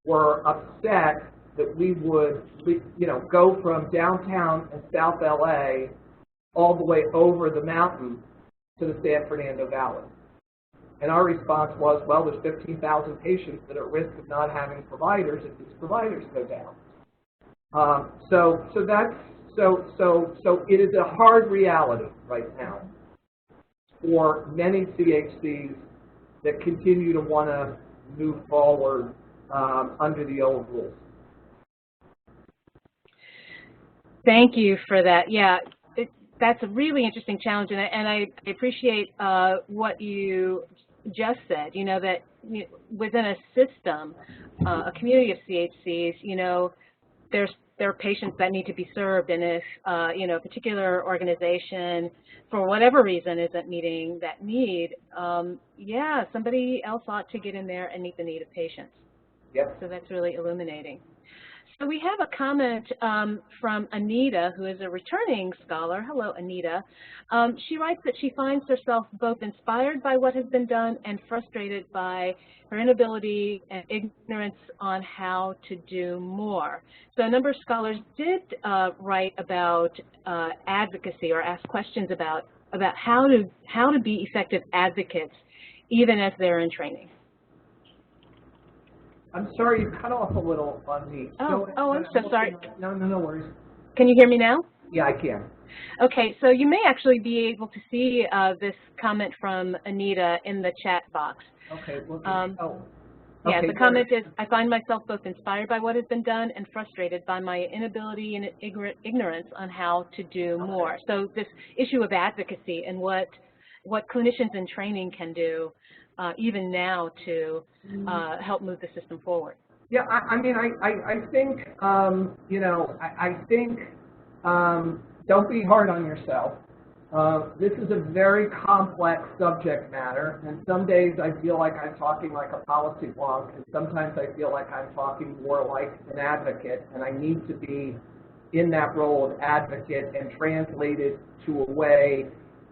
were upset that we would, go from downtown and South LA all the way over the mountain to the San Fernando Valley. And our response was, well, there's 15,000 patients that are at risk of not having providers if these providers go down. So it is a hard reality right now for many CHCs that continue to want to move forward under the old rules. Thank you for that. Yeah, that's a really interesting challenge, and I appreciate what you just said, that within a system, a community of CHCs, there are patients that need to be served, and if, a particular organization, for whatever reason, isn't meeting that need, yeah, somebody else ought to get in there and meet the need of patients. Yep. So that's really illuminating. So we have a comment from Anita, who is a returning scholar. Hello, Anita. She writes that she finds herself both inspired by what has been done and frustrated by her inability and ignorance on how to do more. So a number of scholars did write about advocacy or ask questions about how to be effective advocates even as they're in training. I'm sorry, you cut off a little on me. I'm so sorry. No worries. Can you hear me now? Yeah, I can. Okay, so you may actually be able to see this comment from Anita in the chat box. Okay. Well, yeah, okay, the comment is, I find myself both inspired by what has been done and frustrated by my inability and ignorance on how to do more. So this issue of advocacy and what clinicians in training can do even now to help move the system forward. Yeah, I think, I think don't be hard on yourself. This is a very complex subject matter, and some days I feel like I'm talking like a policy wonk, and sometimes I feel like I'm talking more like an advocate, and I need to be in that role of advocate and translate it to a way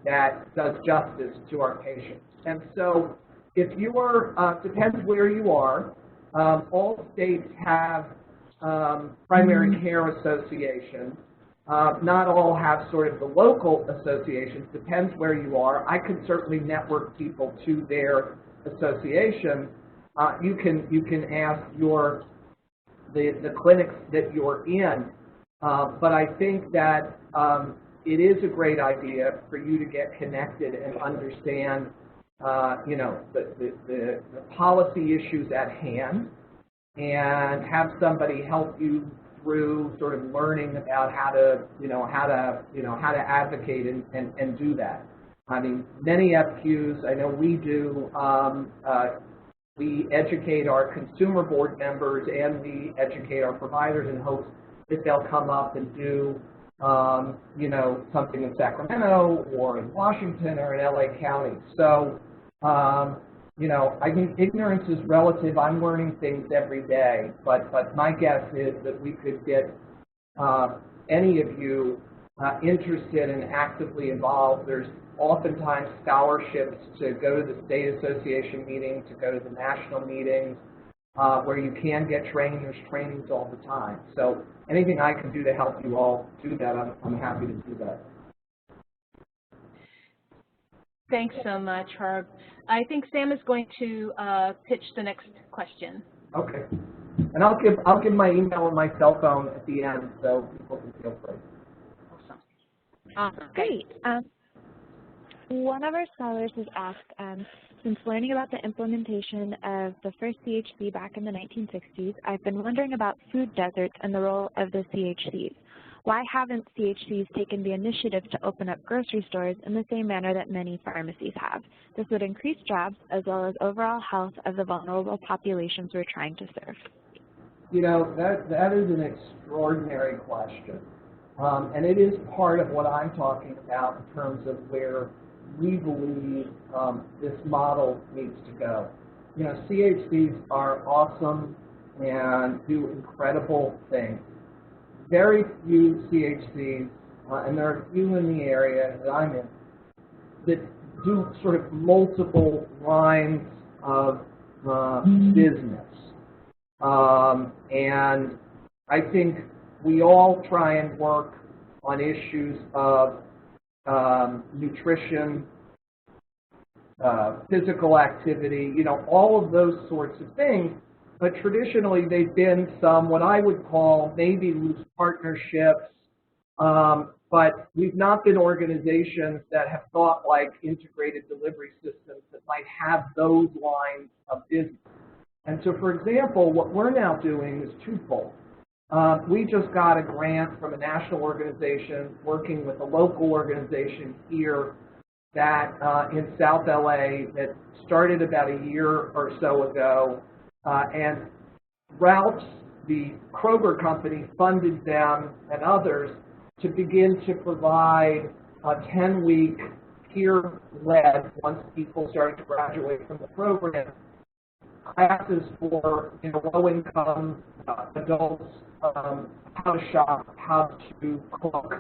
that does justice to our patients. And so if you are, depends where you are, all states have primary care associations. Not all have sort of the local associations, depends where you are. I can certainly network people to their association. You can ask the clinics that you're in, but I think that it is a great idea for you to get connected and understand the policy issues at hand, and have somebody help you through sort of learning about how to advocate and do that. I mean, many FQs, I know we do, we educate our consumer board members and we educate our providers in hopes that they'll come up and do something in Sacramento or in Washington or in LA County. So, I think ignorance is relative. I'm learning things every day, but my guess is that we could get any of you interested and actively involved. There's oftentimes scholarships to go to the state association meeting, to go to the national meetings, where you can get training. There's trainings all the time. So anything I can do to help you all do that, I'm happy to do that. Thanks so much, Herb. I think Sam is going to pitch the next question. Okay. And I'll give my email and my cell phone at the end, so people can feel free. Awesome. Great. One of our scholars has asked, since learning about the implementation of the first CHC back in the 1960s, I've been wondering about food deserts and the role of the CHCs. Why haven't CHCs taken the initiative to open up grocery stores in the same manner that many pharmacies have? This would increase jobs as well as overall health of the vulnerable populations we're trying to serve. You know, that is an extraordinary question. And it is part of what I'm talking about in terms of where we believe this model needs to go. You know, CHCs are awesome and do incredible things. Very few CHCs, and there are a few in the area that I'm in, that do sort of multiple lines of business. And I think we all try and work on issues of nutrition, physical activity, you know, all of those sorts of things. But traditionally, they've been some what I would call maybe loose partnerships, but we've not been organizations that have thought like integrated delivery systems that might have those lines of business. And so, for example, what we're now doing is twofold. We just got a grant from a national organization working with a local organization here that in South LA that started about a year or so ago. And Ralph's, the Kroger company, funded them and others to begin to provide a 10-week peer-led, once people started to graduate from the program, classes for low-income adults, how to shop, how to cook,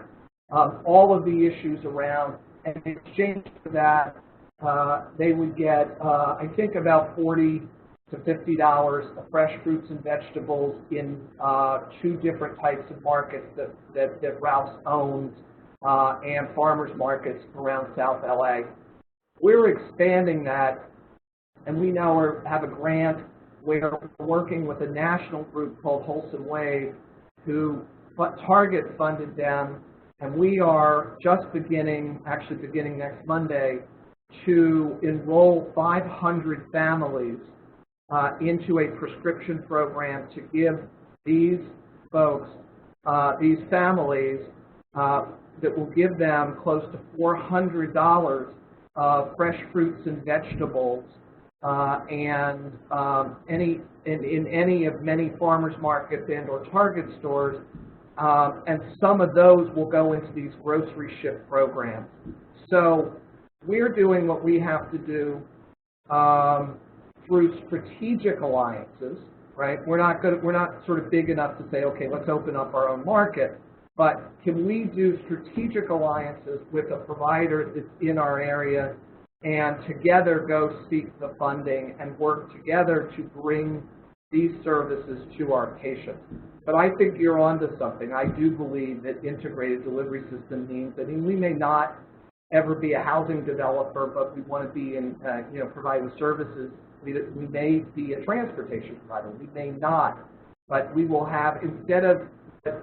all of the issues around. And in exchange for that, they would get, I think, about $40 to $50 of fresh fruits and vegetables in 2 different types of markets that Ralph's owns and farmers markets around South LA. We're expanding that, and we now have a grant where we're working with a national group called Wholesome Wave, who Target funded them, and we are just beginning next Monday, to enroll 500 families into a prescription program to give these folks, these families, that will give them close to $400 of fresh fruits and vegetables, and in any of many farmers markets and or Target stores, and some of those will go into these grocery ship programs. So we're doing what we have to do through strategic alliances, right? We're not sort of big enough to say, okay, let's open up our own market, but can we do strategic alliances with a provider that's in our area and together go seek the funding and work together to bring these services to our patients? But I think you're onto something. I do believe that integrated delivery system means that we may not ever be a housing developer, but we want to be in, providing services. We may be a transportation provider. We may not, but we will have, instead of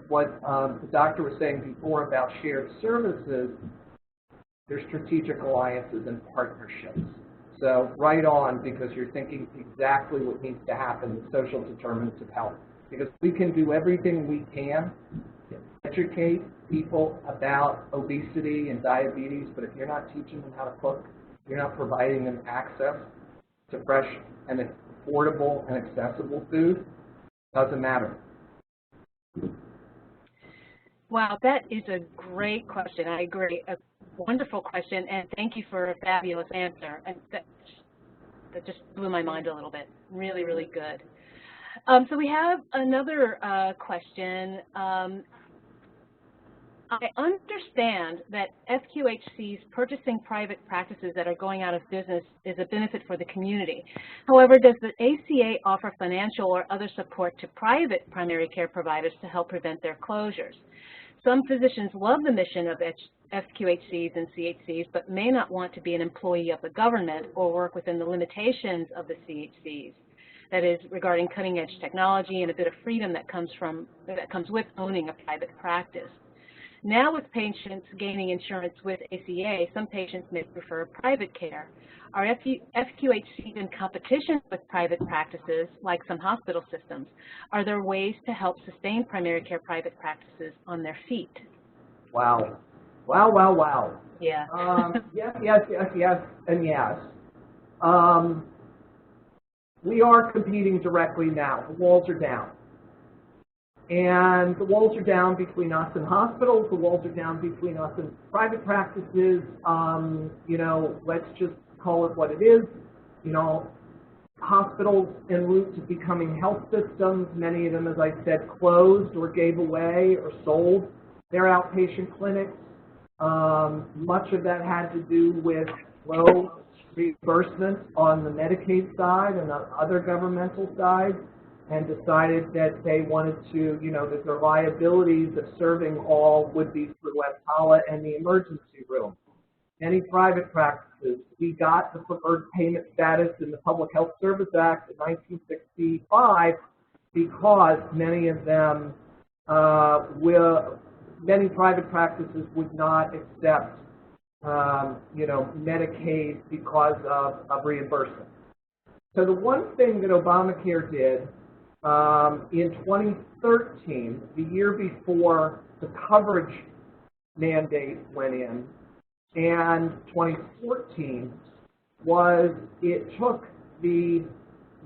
what the doctor was saying before about shared services, there's strategic alliances and partnerships. So right on, because you're thinking exactly what needs to happen with social determinants of health. Because we can do everything we can to educate people about obesity and diabetes, but if you're not teaching them how to cook, you're not providing them access to fresh and affordable and accessible food, doesn't matter. Wow, that is a great question. I agree. A wonderful question, and thank you for a fabulous answer. And that just blew my mind a little bit. Really, really good. So we have another question. I understand that SQHCs purchasing private practices that are going out of business is a benefit for the community. However, does the ACA offer financial or other support to private primary care providers to help prevent their closures? Some physicians love the mission of SQHCs and CHCs, but may not want to be an employee of the government or work within the limitations of the CHCs. That is, regarding cutting-edge technology and a bit of freedom that comes with owning a private practice. Now with patients gaining insurance with ACA, some patients may prefer private care. Are FQHCs in competition with private practices, like some hospital systems? Are there ways to help sustain primary care private practices on their feet? Wow. Wow, wow, wow. Yeah. Yes, yes, yes, yes, and yes. We are competing directly now. The walls are down. And the walls are down between us and hospitals. The walls are down between us and private practices. You know, let's just call it what it is. You know, hospitals en route to becoming health systems, many of them, as I said, closed or gave away or sold their outpatient clinics. Much of that had to do with low reimbursement on the Medicaid side and on other governmental sides, and decided that they wanted to, you know, that their liabilities of serving all would be through EMTALA and the emergency room. Many private practices, we got the preferred payment status in the Public Health Service Act in 1965 because many of them many private practices would not accept, you know, Medicaid because of reimbursement. So the one thing that Obamacare did in 2013, the year before the coverage mandate went in, and 2014, was it took the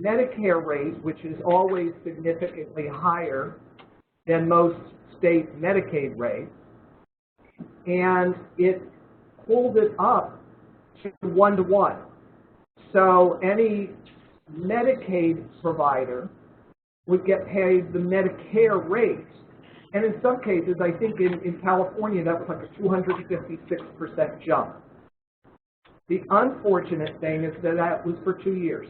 Medicare rate, which is always significantly higher than most state Medicaid rates, and it pulled it up to 1-to-1. So any Medicaid provider would get paid the Medicare rate. And in some cases, I think in California, that was like a 256% jump. The unfortunate thing is that that was for 2 years.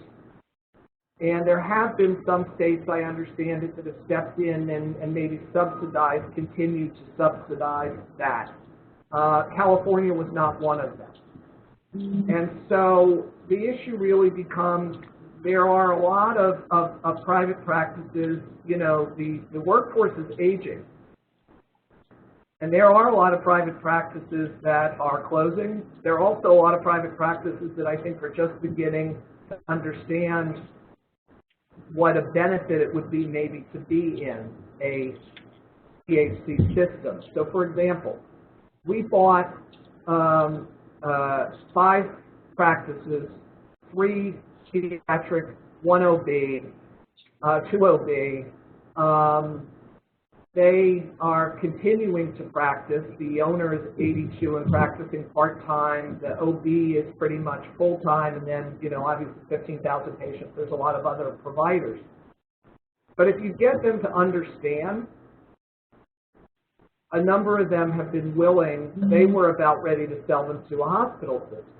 And there have been some states, I understand it, that have stepped in and maybe subsidized, continued to subsidize that. California was not one of them. And so the issue really becomes, there are a lot of private practices, you know, the workforce is aging. And there are a lot of private practices that are closing. There are also a lot of private practices that I think are just beginning to understand what a benefit it would be maybe to be in a PHC system. So for example, we bought 5 practices, 3 pediatric, 1 OB, 2 OB. They are continuing to practice. The owner is 82 and practicing part-time. The OB is pretty much full-time, and then, you know, obviously 15,000 patients. There's a lot of other providers. But if you get them to understand, a number of them have been willing, they were about ready to sell them to a hospital system.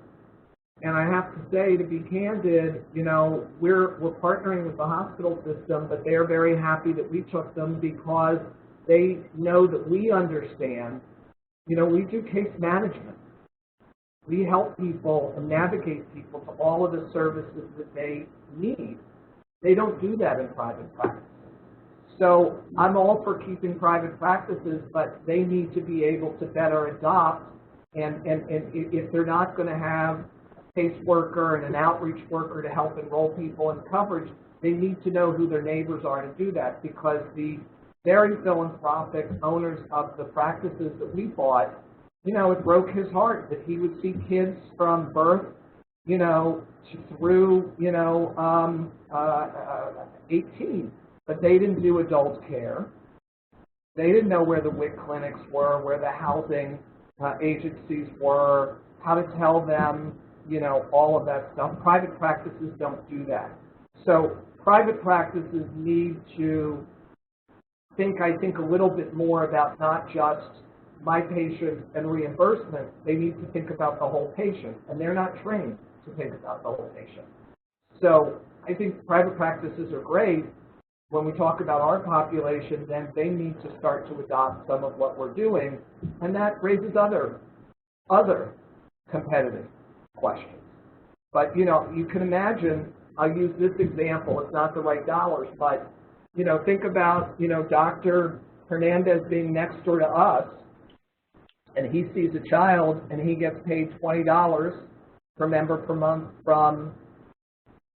And I have to say, to be candid, you know, we're partnering with the hospital system, but they're very happy that we took them because they know that we understand. You know, we do case management. We help people and navigate people to all of the services that they need. They don't do that in private practice. So I'm all for keeping private practices, but they need to be able to better adopt. And if they're not going to have a caseworker and an outreach worker to help enroll people in coverage, they need to know who their neighbors are to do that, because the very philanthropic owners of the practices that we bought, you know, it broke his heart that he would see kids from birth, you know, through, you know, 18. But they didn't do adult care. They didn't know where the WIC clinics were, where the housing agencies were, how to tell them, you know, all of that stuff. Private practices don't do that. So private practices need to think, I think, a little bit more about not just my patient and reimbursement. They need to think about the whole patient, and they're not trained to think about the whole patient. So I think private practices are great. When we talk about our population, then they need to start to adopt some of what we're doing, and that raises other competitive questions. But, you know, you can imagine, I'll use this example, it's not the right dollars, but, you know, think about, you know, Dr. Hernandez being next door to us, and he sees a child and he gets paid $20 per member per month from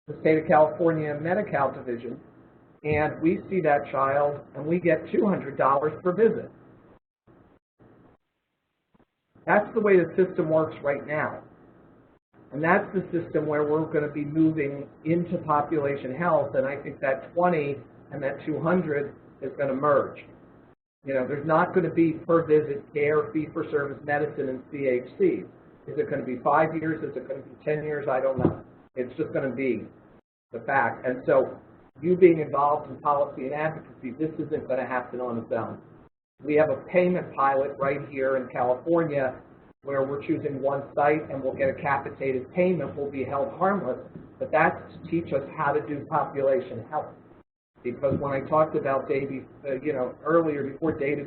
the state of California Medi-Cal division, and we see that child and we get $200 per visit. That's the way the system works right now. And that's the system where we're going to be moving into population health, and I think that 20 and that 200 is going to merge. You know, there's not going to be per visit care, fee-for-service medicine, and CHC. Is it going to be 5 years? Is it going to be 10 years? I don't know. It's just going to be the fact. And so you being involved in policy and advocacy, this isn't going to happen on its own. We have a payment pilot right here in California where we're choosing one site and we'll get a capitated payment. We'll be held harmless, but that's to teach us how to do population health. Because when I talked about earlier, before data,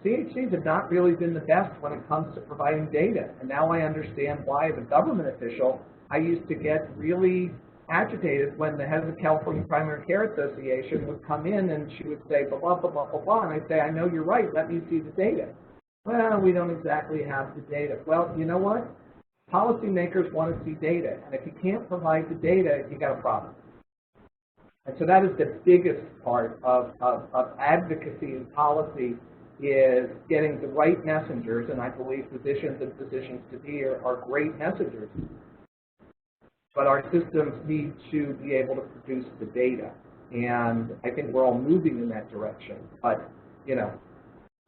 CHCs have not really been the best when it comes to providing data. And now I understand why, as a government official, I used to get really agitated when the head of the California Primary Care Association would come in and she would say, blah, blah, blah, blah, blah, and I'd say, I know you're right, let me see the data. Well, we don't exactly have the data. Well, you know what? Policymakers want to see data, and if you can't provide the data, you got a problem. And so that is the biggest part of advocacy and policy, is getting the right messengers, and I believe physicians and physicians-to-be are great messengers. But our systems need to be able to produce the data, and I think we're all moving in that direction. But, you know,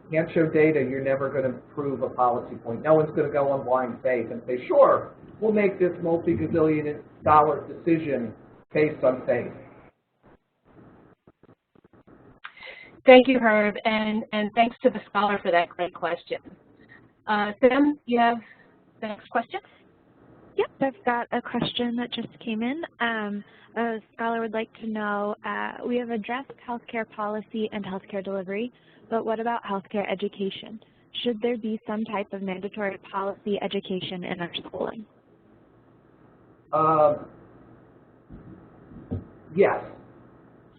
you can't show data, you're never going to prove a policy point. No one's going to go on blind faith and say, sure, we'll make this multi-gazillion dollar decision based on faith. Thank you, Herb, and thanks to the scholar for that great question. Sam, you have the next question? Yep, I've got a question that just came in. A scholar would like to know, we have addressed healthcare policy and healthcare delivery, but what about healthcare education? Should there be some type of mandatory policy education in our schooling? Yes.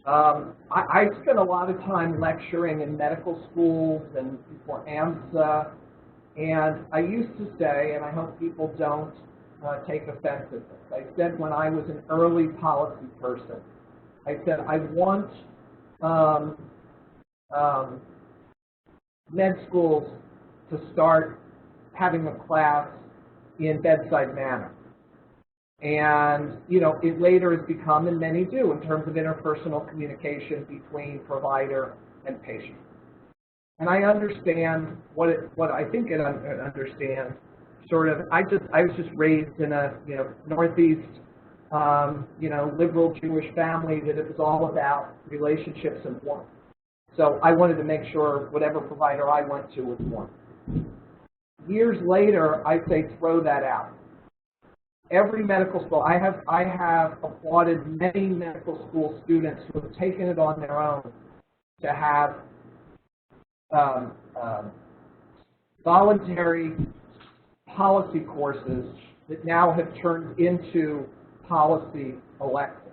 I spent a lot of time lecturing in medical schools and for AMSA, and I used to say, and I hope people don't take offense at this, I said when I was an early policy person, I said I want med schools to start having a class in bedside manner. And, you know, it later has become, and many do, in terms of interpersonal communication between provider and patient. And I understand what I think it understands. Sort of, I was just raised in a, you know, Northeast, liberal Jewish family that it was all about relationships and warmth. So I wanted to make sure whatever provider I went to was warm. Years later, I say throw that out. Every medical school, I have applauded many medical school students who have taken it on their own to have voluntary policy courses that now have turned into policy electives.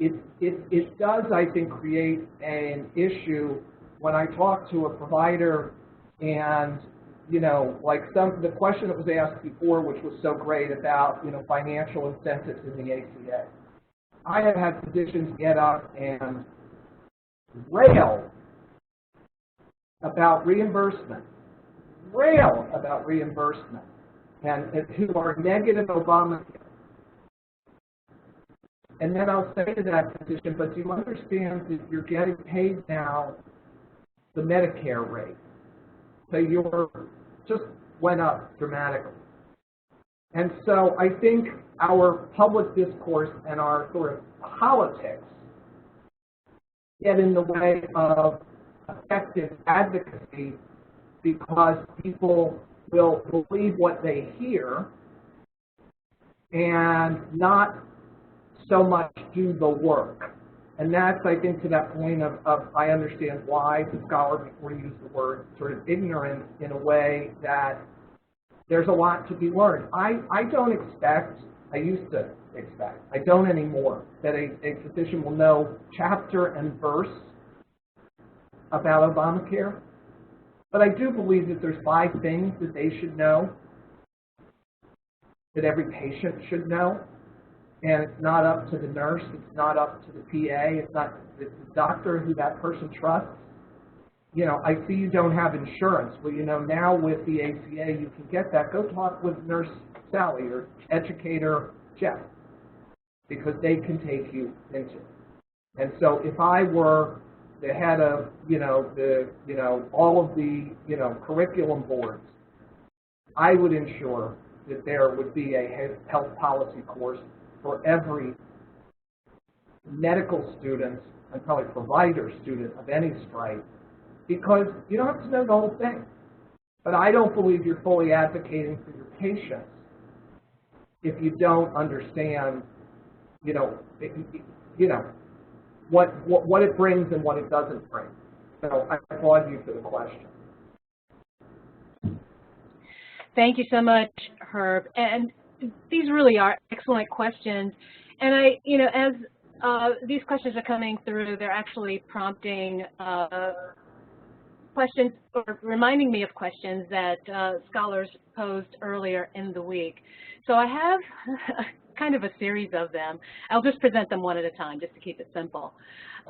It does, I think, create an issue when I talk to a provider and, you know, like the question that was asked before, which was so great about, you know, financial incentives in the ACA. I have had physicians get up and rail about reimbursement, and who are negative Obamacare. And then I'll say to that physician, but do you understand that you're getting paid now the Medicare rate? So your just went up dramatically. And so I think our public discourse and our sort of politics get in the way of effective advocacy because people will believe what they hear and not so much do the work. And that's, I think, to that point of I understand why the scholar before used the word sort of ignorance in a way that there's a lot to be learned. I don't expect, I used to expect, I don't anymore, that a physician will know chapter and verse about Obamacare. But I do believe that there's 5 things that they should know, that every patient should know. And it's not up to the nurse, it's not up to the PA, it's the doctor who that person trusts. You know, I see you don't have insurance. Well, you know, now with the ACA, you can get that. Go talk with Nurse Sally or Educator Jeff, because they can take you into it. And so if I were the head of, all of the, curriculum boards, I would ensure that there would be a health policy course for every medical student and probably provider student of any stripe, because you don't have to know the whole thing. But I don't believe you're fully advocating for your patients if you don't understand, what it brings and what it doesn't bring. So I applaud you for the question. Thank you so much, Herb. And these really are excellent questions. And as these questions are coming through, they're actually prompting questions, or reminding me of questions that scholars posed earlier in the week. So I have kind of a series of them. I'll just present them one at a time, just to keep it simple.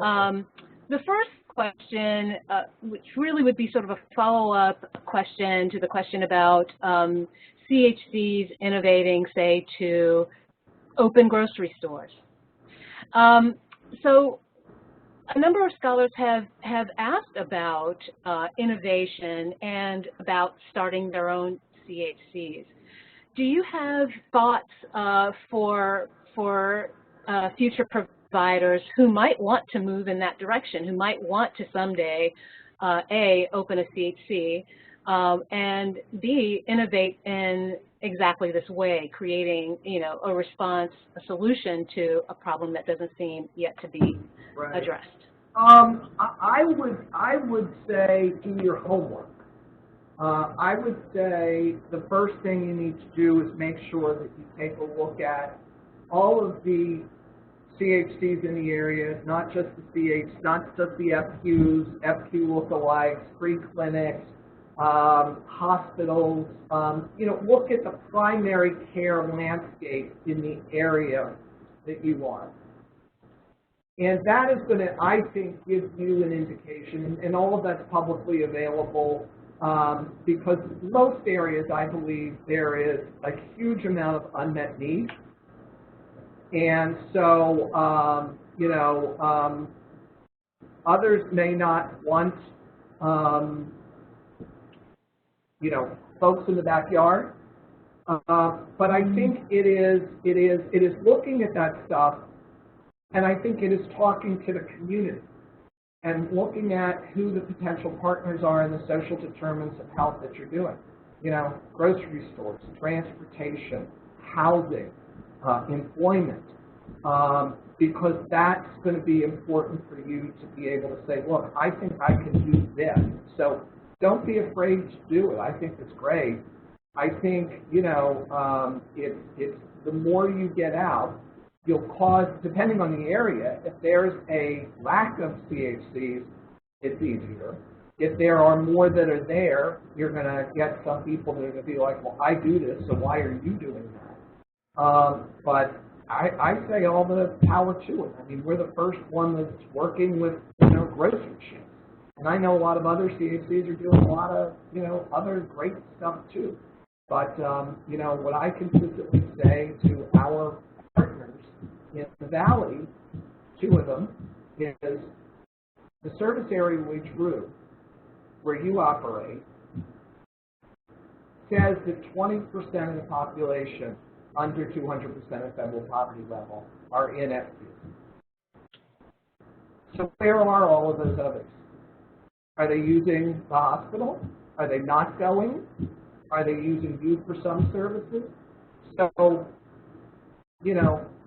Okay. The first question, which really would be sort of a follow-up question to the question about CHCs innovating, say, to open grocery stores. So a number of scholars have asked about innovation and about starting their own CHCs. Do you have thoughts for future providers who might want to move in that direction, who might want to someday, A, open a CHC, and B, innovate in exactly this way, creating, a response, a solution to a problem that doesn't seem yet to be addressed? I would say do your homework. I would say the first thing you need to do is make sure that you take a look at all of the CHCs in the area, not just the not just the FQs, FQ lookalikes, free clinics, hospitals. Look at the primary care landscape in the area that you are. And that is going to, I think, give you an indication, and all of that's publicly available, because most areas, I believe, there is a huge amount of unmet need. And so, others may not want, folks in the backyard, but I think it is looking at that stuff, and I think it is talking to the community and looking at who the potential partners are in the social determinants of health that you're doing. Grocery stores, transportation, housing, employment, because that's going to be important for you to be able to say, look, I think I can do this. So don't be afraid to do it. I think it's great. I think, it's the more you get out, you'll cause, depending on the area, if there's a lack of CHCs, it's easier. If there are more that are there, you're going to get some people that are going to be like, well, I do this, so why are you doing that? But I say all the power to it. I mean, we're the first one that's working with, grocery chains. And I know a lot of other CHCs are doing a lot of, other great stuff too. But, what I consistently say to our partners in the Valley, 2 of them, is the service area we drew, where you operate, says that 20% of the population under 200% of federal poverty level are in FQs. So where are all of those others? Are they using the hospital? Are they not going? Are they using you for some services? So,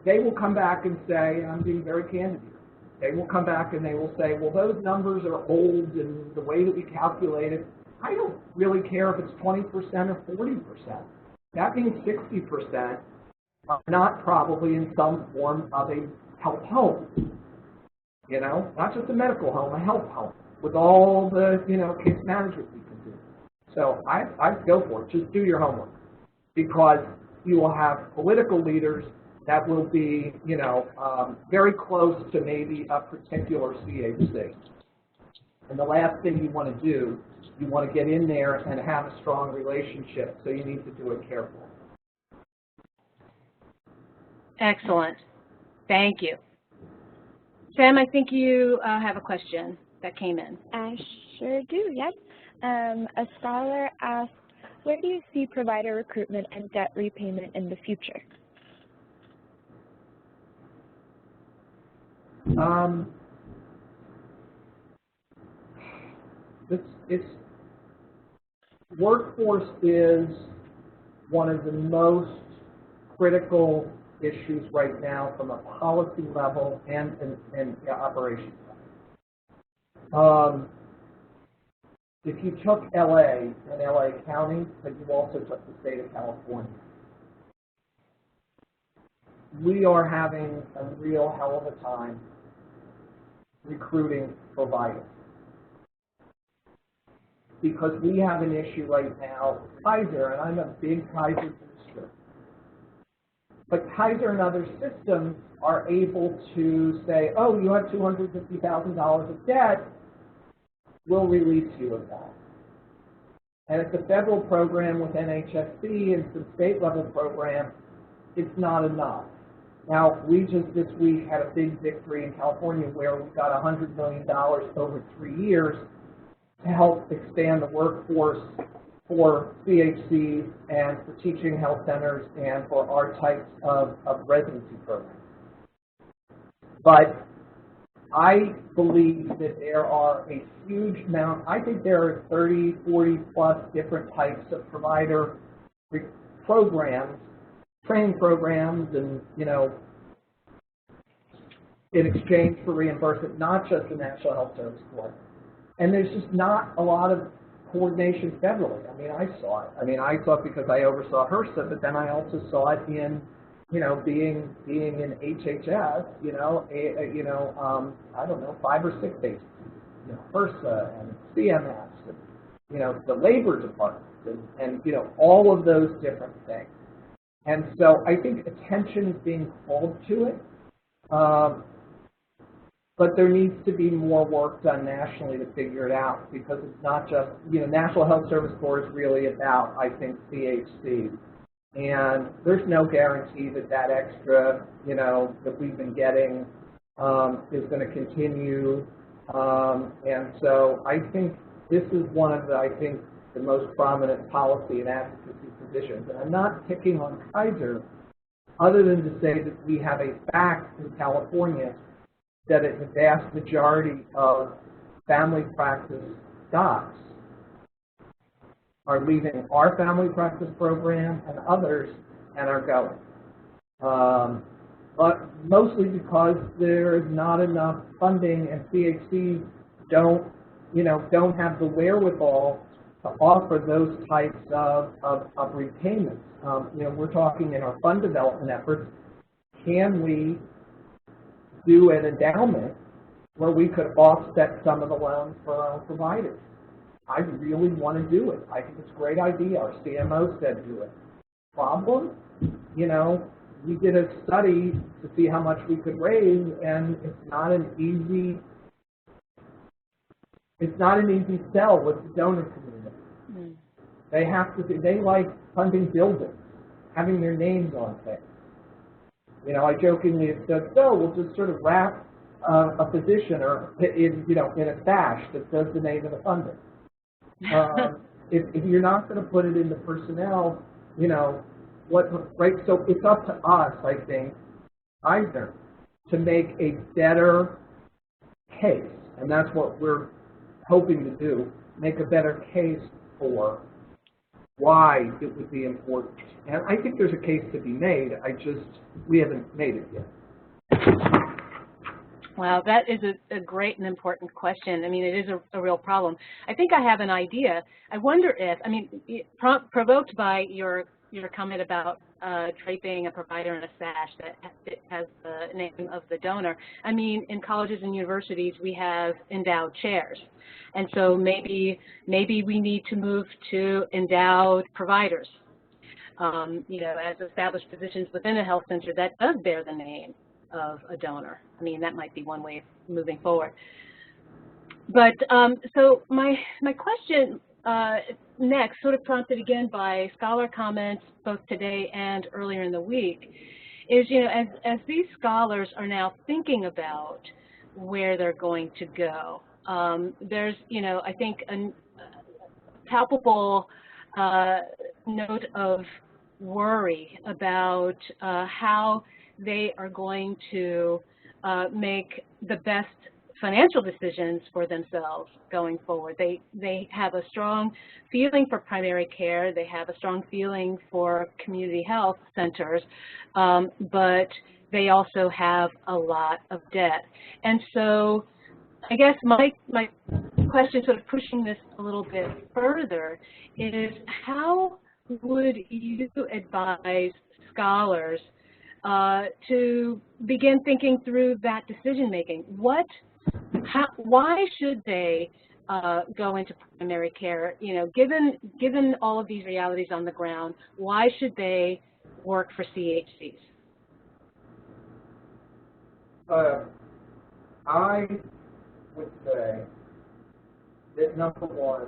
they will come back and say, and I'm being very candid here, they will come back and they will say, well, those numbers are old and the way that we calculate it, I don't really care if it's 20% or 40%. That means 60% are not probably in some form of a health home. Not just a medical home, a health home, with all the, case management we can So I'd go for it. Just do your homework, because you will have political leaders that will be, very close to maybe a particular CHC. And the last thing you want to do, you want to get in there and have a strong relationship, so you need to do it carefully. Excellent. Thank you. Sam, I think you have a question that came in. I sure do, yes. A scholar asked, where do you see provider recruitment and debt repayment in the future? Workforce is one of the most critical issues right now from a policy level and operations level. If you took LA and LA County, but you also took the state of California, we are having a real hell of a time recruiting providers, because we have an issue right now. Kaiser, and I'm a big Kaiser booster, but Kaiser and other systems are able to say, oh, you have $250,000 of debt, we'll release you of that. And it's a federal program with NHSC and some state level programs, it's not enough. Now, we just this week had a big victory in California where we got $100 million over 3 years to help expand the workforce for CHCs and for teaching health centers and for our types of residency programs. But I believe that there are a huge amount, I think there are 30, 40 plus different types of provider programs, training programs, and, in exchange for reimbursement, not just the National Health Service Corps. And there's just not a lot of coordination federally. I mean, I saw it. I mean, I saw it because I oversaw HRSA, but then I also saw it in, being in HHS, I don't know, 5 or 6 agencies, HRSA and CMS, and, the Labor Department, and all of those different things. And so I think attention is being called to it, but there needs to be more work done nationally to figure it out, because it's not just, National Health Service Corps is really about, I think, CHC. And there's no guarantee that that extra, that we've been getting is going to continue. And so I think this is one of the most prominent policy and advocacy positions. And I'm not picking on Kaiser, other than to say that we have a fact in California that a vast majority of family practice docs are leaving our family practice program and others and are going. But mostly because there is not enough funding, and CHCs don't have the wherewithal to offer those types of repayments. We're talking in our fund development efforts, can we do an endowment where we could offset some of the loans for our own providers? I really want to do it. I think it's a great idea. Our CMO said do it. Problem, we did a study to see how much we could raise, and it's not an easy sell with the donor community. Mm. They like funding buildings, having their names on things. I jokingly have said, so we'll just sort of wrap a physician or in a sash that says the name of the funder. If you're not going to put it in the personnel, right? So it's up to us, I think, either to make a better case, and that's what we're hoping to do, make a better case for why it would be important. And I think there's a case to be made. We haven't made it yet. Wow, that is a great and important question. I mean, it is a real problem. I think I have an idea. I wonder if, provoked by your your comment about draping a provider in a sash that has the name of the donor. I mean, in colleges and universities, we have endowed chairs. And so maybe we need to move to endowed providers, you know, as established positions within a health center that does bear the name of a donor. I mean, that might be one way of moving forward. But so my question next, sort of prompted again by scholar comments both today and earlier in the week, is, you know, as these scholars are now thinking about where they're going to go, there's, you know, I think a palpable note of worry about how they are going to make the best financial decisions for themselves going forward. They have a strong feeling for primary care. They have a strong feeling for community health centers, but they also have a lot of debt. And so I guess my question, sort of pushing this a little bit further, is how would you advise scholars to begin thinking through that decision making? Why should they go into primary care? You know, given all of these realities on the ground, why should they work for CHCs? I would say that number one,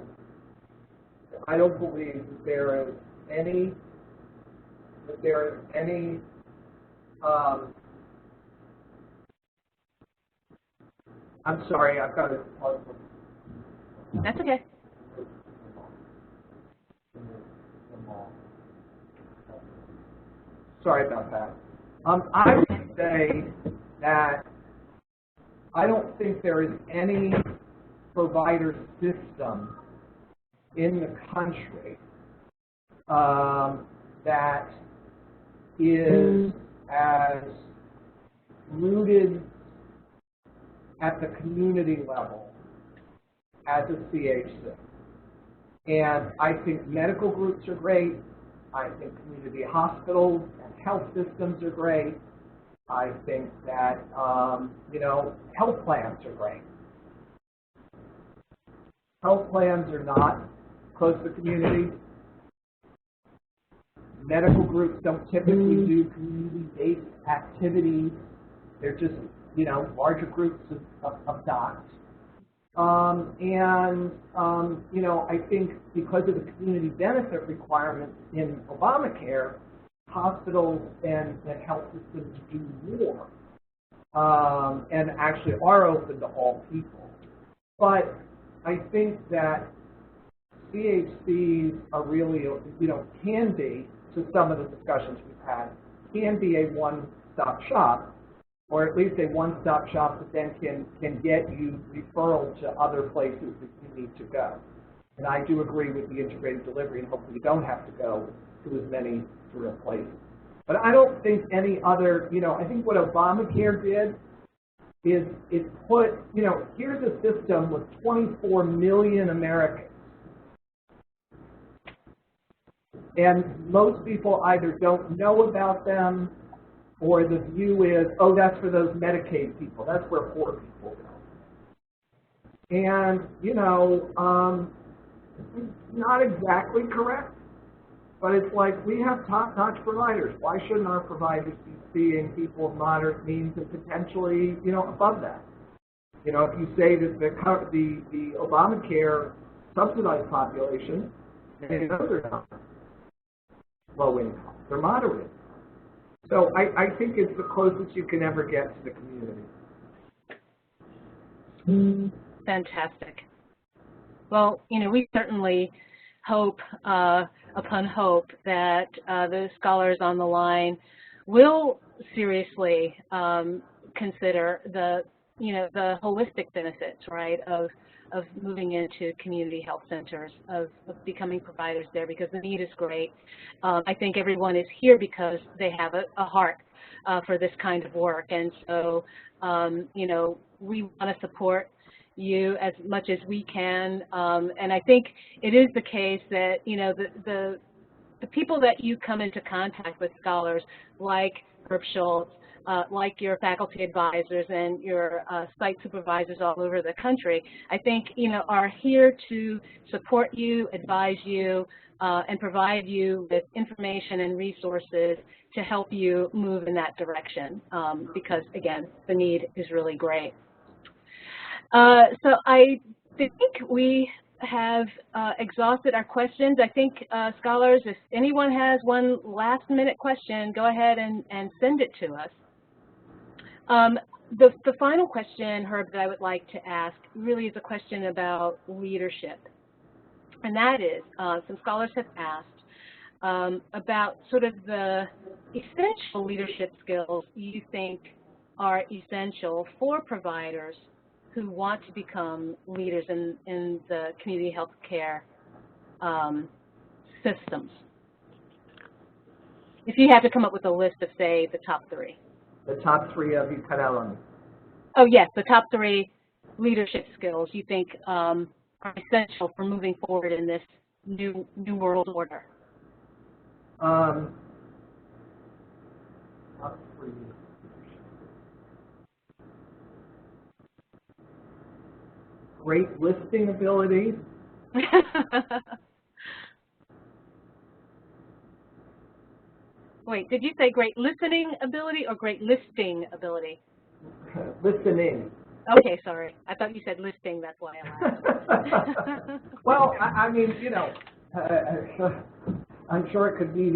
I don't believe that there is any I'm sorry, I've got to pause. That's okay. Sorry about that. I would say that I don't think there is any provider system in the country that is as rooted at the community level as a CHC. And I think medical groups are great. I think community hospitals and health systems are great. I think that, you know, health plans are great. Health plans are not close to the community. Medical groups don't typically do community-based activities. They're just, you know, larger groups of docs. You know, I think because of the community benefit requirements in Obamacare, hospitals and health systems do more and actually are open to all people. But I think that CHCs are really, you know, can be, to some of the discussions we've had, can be a one-stop shop, or at least a one-stop shop that then can get you referral to other places that you need to go. And I do agree with the integrated delivery, and hopefully you don't have to go to as many sort of places. But I don't think any other, you know, I think what Obamacare did is it put, you know, here's a system with 24 million Americans. And most people either don't know about them, or the view is, oh, that's for those Medicaid people. That's where poor people go. And, you know, not exactly correct, but it's like we have top-notch providers. Why shouldn't our providers be seeing people of moderate means and potentially, you know, above that? You know, if you say that the Obamacare subsidized population, they know they're not low income, they're moderate. So I think it's the closest you can ever get to the community. Fantastic. Well, you know, we certainly hope upon hope that the scholars on the line will seriously consider the, you know, the holistic benefits, right, of moving into community health centers, of becoming providers there, because the need is great. I think everyone is here because they have a heart for this kind of work, and so, you know, we want to support you as much as we can, and I think it is the case that, you know, the the people that you come into contact with, scholars like Herb Schultz, like your faculty advisors and your site supervisors all over the country, I think, are here to support you, advise you, and provide you with information and resources to help you move in that direction, because, again, the need is really great. So I think we have exhausted our questions. I think, scholars, if anyone has one last-minute question, go ahead and send it to us. The final question, Herb, that I would like to ask really is a question about leadership. And that is, some scholars have asked about sort of the essential leadership skills you think are essential for providers who want to become leaders in the community health care systems. If you had to come up with a list of, say, the top 3. The top 3 of you cut out on me. Oh, yes, the top 3 leadership skills you think are essential for moving forward in this new world order. Top 3. Great listing ability. Wait, did you say great listening ability or great listing ability? Listening. Okay, sorry. I thought you said listing, that's why I asked. Well, I mean, I'm sure it could be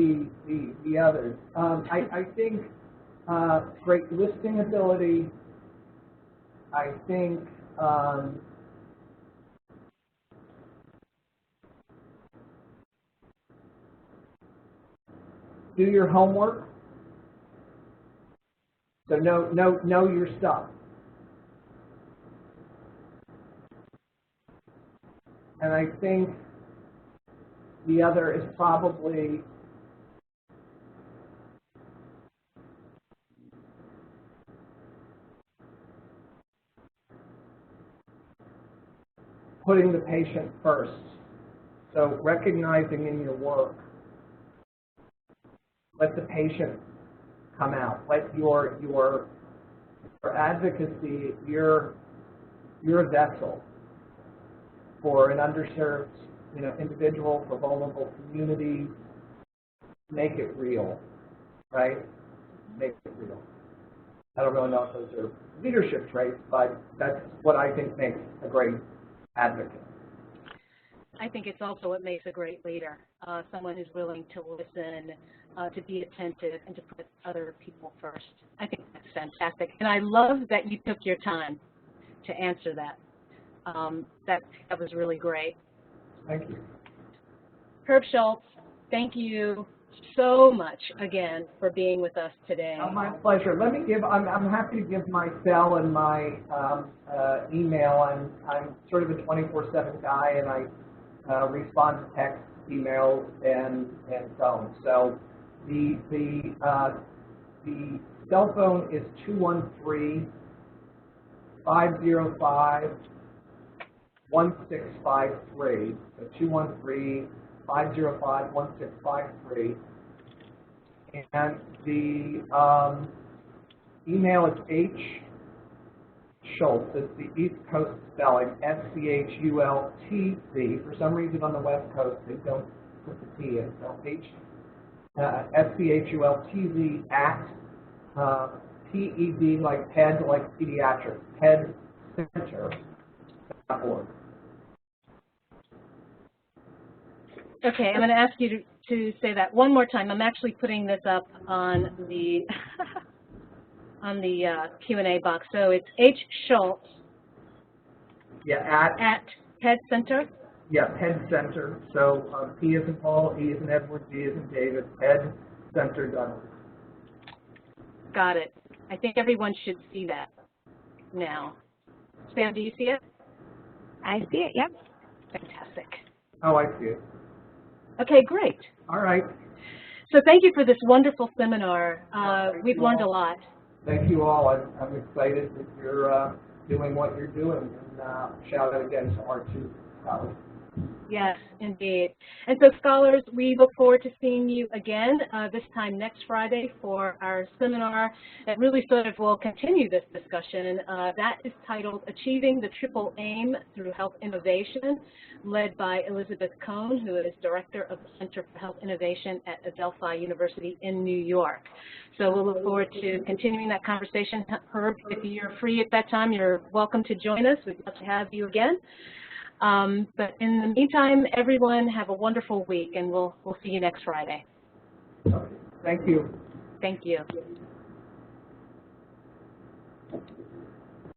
the others. I think great listing ability. I think do your homework. So know your stuff. And I think the other is probably putting the patient first. So recognizing in your work, let the patient come out. Let your advocacy, your vessel for an underserved, individual, for vulnerable communities, make it real, right? Make it real. I don't really know if those are leadership traits, but that's what I think makes a great advocate. I think it's also what makes a great leader, someone who's willing to listen, to be attentive, and to put other people first. I think that's fantastic. And I love that you took your time to answer that. That was really great. Thank you. Herb Schultz, thank you so much again for being with us today. My pleasure. Let me give, I'm happy to give my cell and my email. I'm sort of a 24/7 guy, and I respond to text, emails, and phone. So the cell phone is 213-505-1653. So 213-505-1653. And the email is Schultz. It's the East Coast spelling, S-C-H-U-L-T-Z. For some reason on the West Coast they don't put the T in. So S-C-H-U-L-T-Z at P-E-D, like PED, like pediatrics, PEDcenter.org. Okay, I'm going to ask you to say that one more time. I'm actually putting this up on the on the Q&A box. So it's H. Schultz. Yeah, at PED Center. Yeah, PED Center. So P as in Paul, E as in Edward, D as in David, PEDcenter.org. Got it. I think everyone should see that now. Sam, do you see it? I see it, yep. Fantastic. Oh, I see it. Okay, great. All right. So thank you for this wonderful seminar. We've learned a lot. Thank you all. I'm excited that you're doing what you're doing. And shout out again to our two scholars. Yes, indeed. And so scholars, we look forward to seeing you again this time next Friday for our seminar that really sort of will continue this discussion. That is titled Achieving the Triple Aim Through Health Innovation, led by Elizabeth Cohn, who is Director of the Center for Health Innovation at Adelphi University in New York. So we'll look forward to continuing that conversation. Herb, if you're free at that time, you're welcome to join us. We'd love to have you again. But in the meantime, everyone have a wonderful week, and we'll see you next Friday. Thank you. Thank you.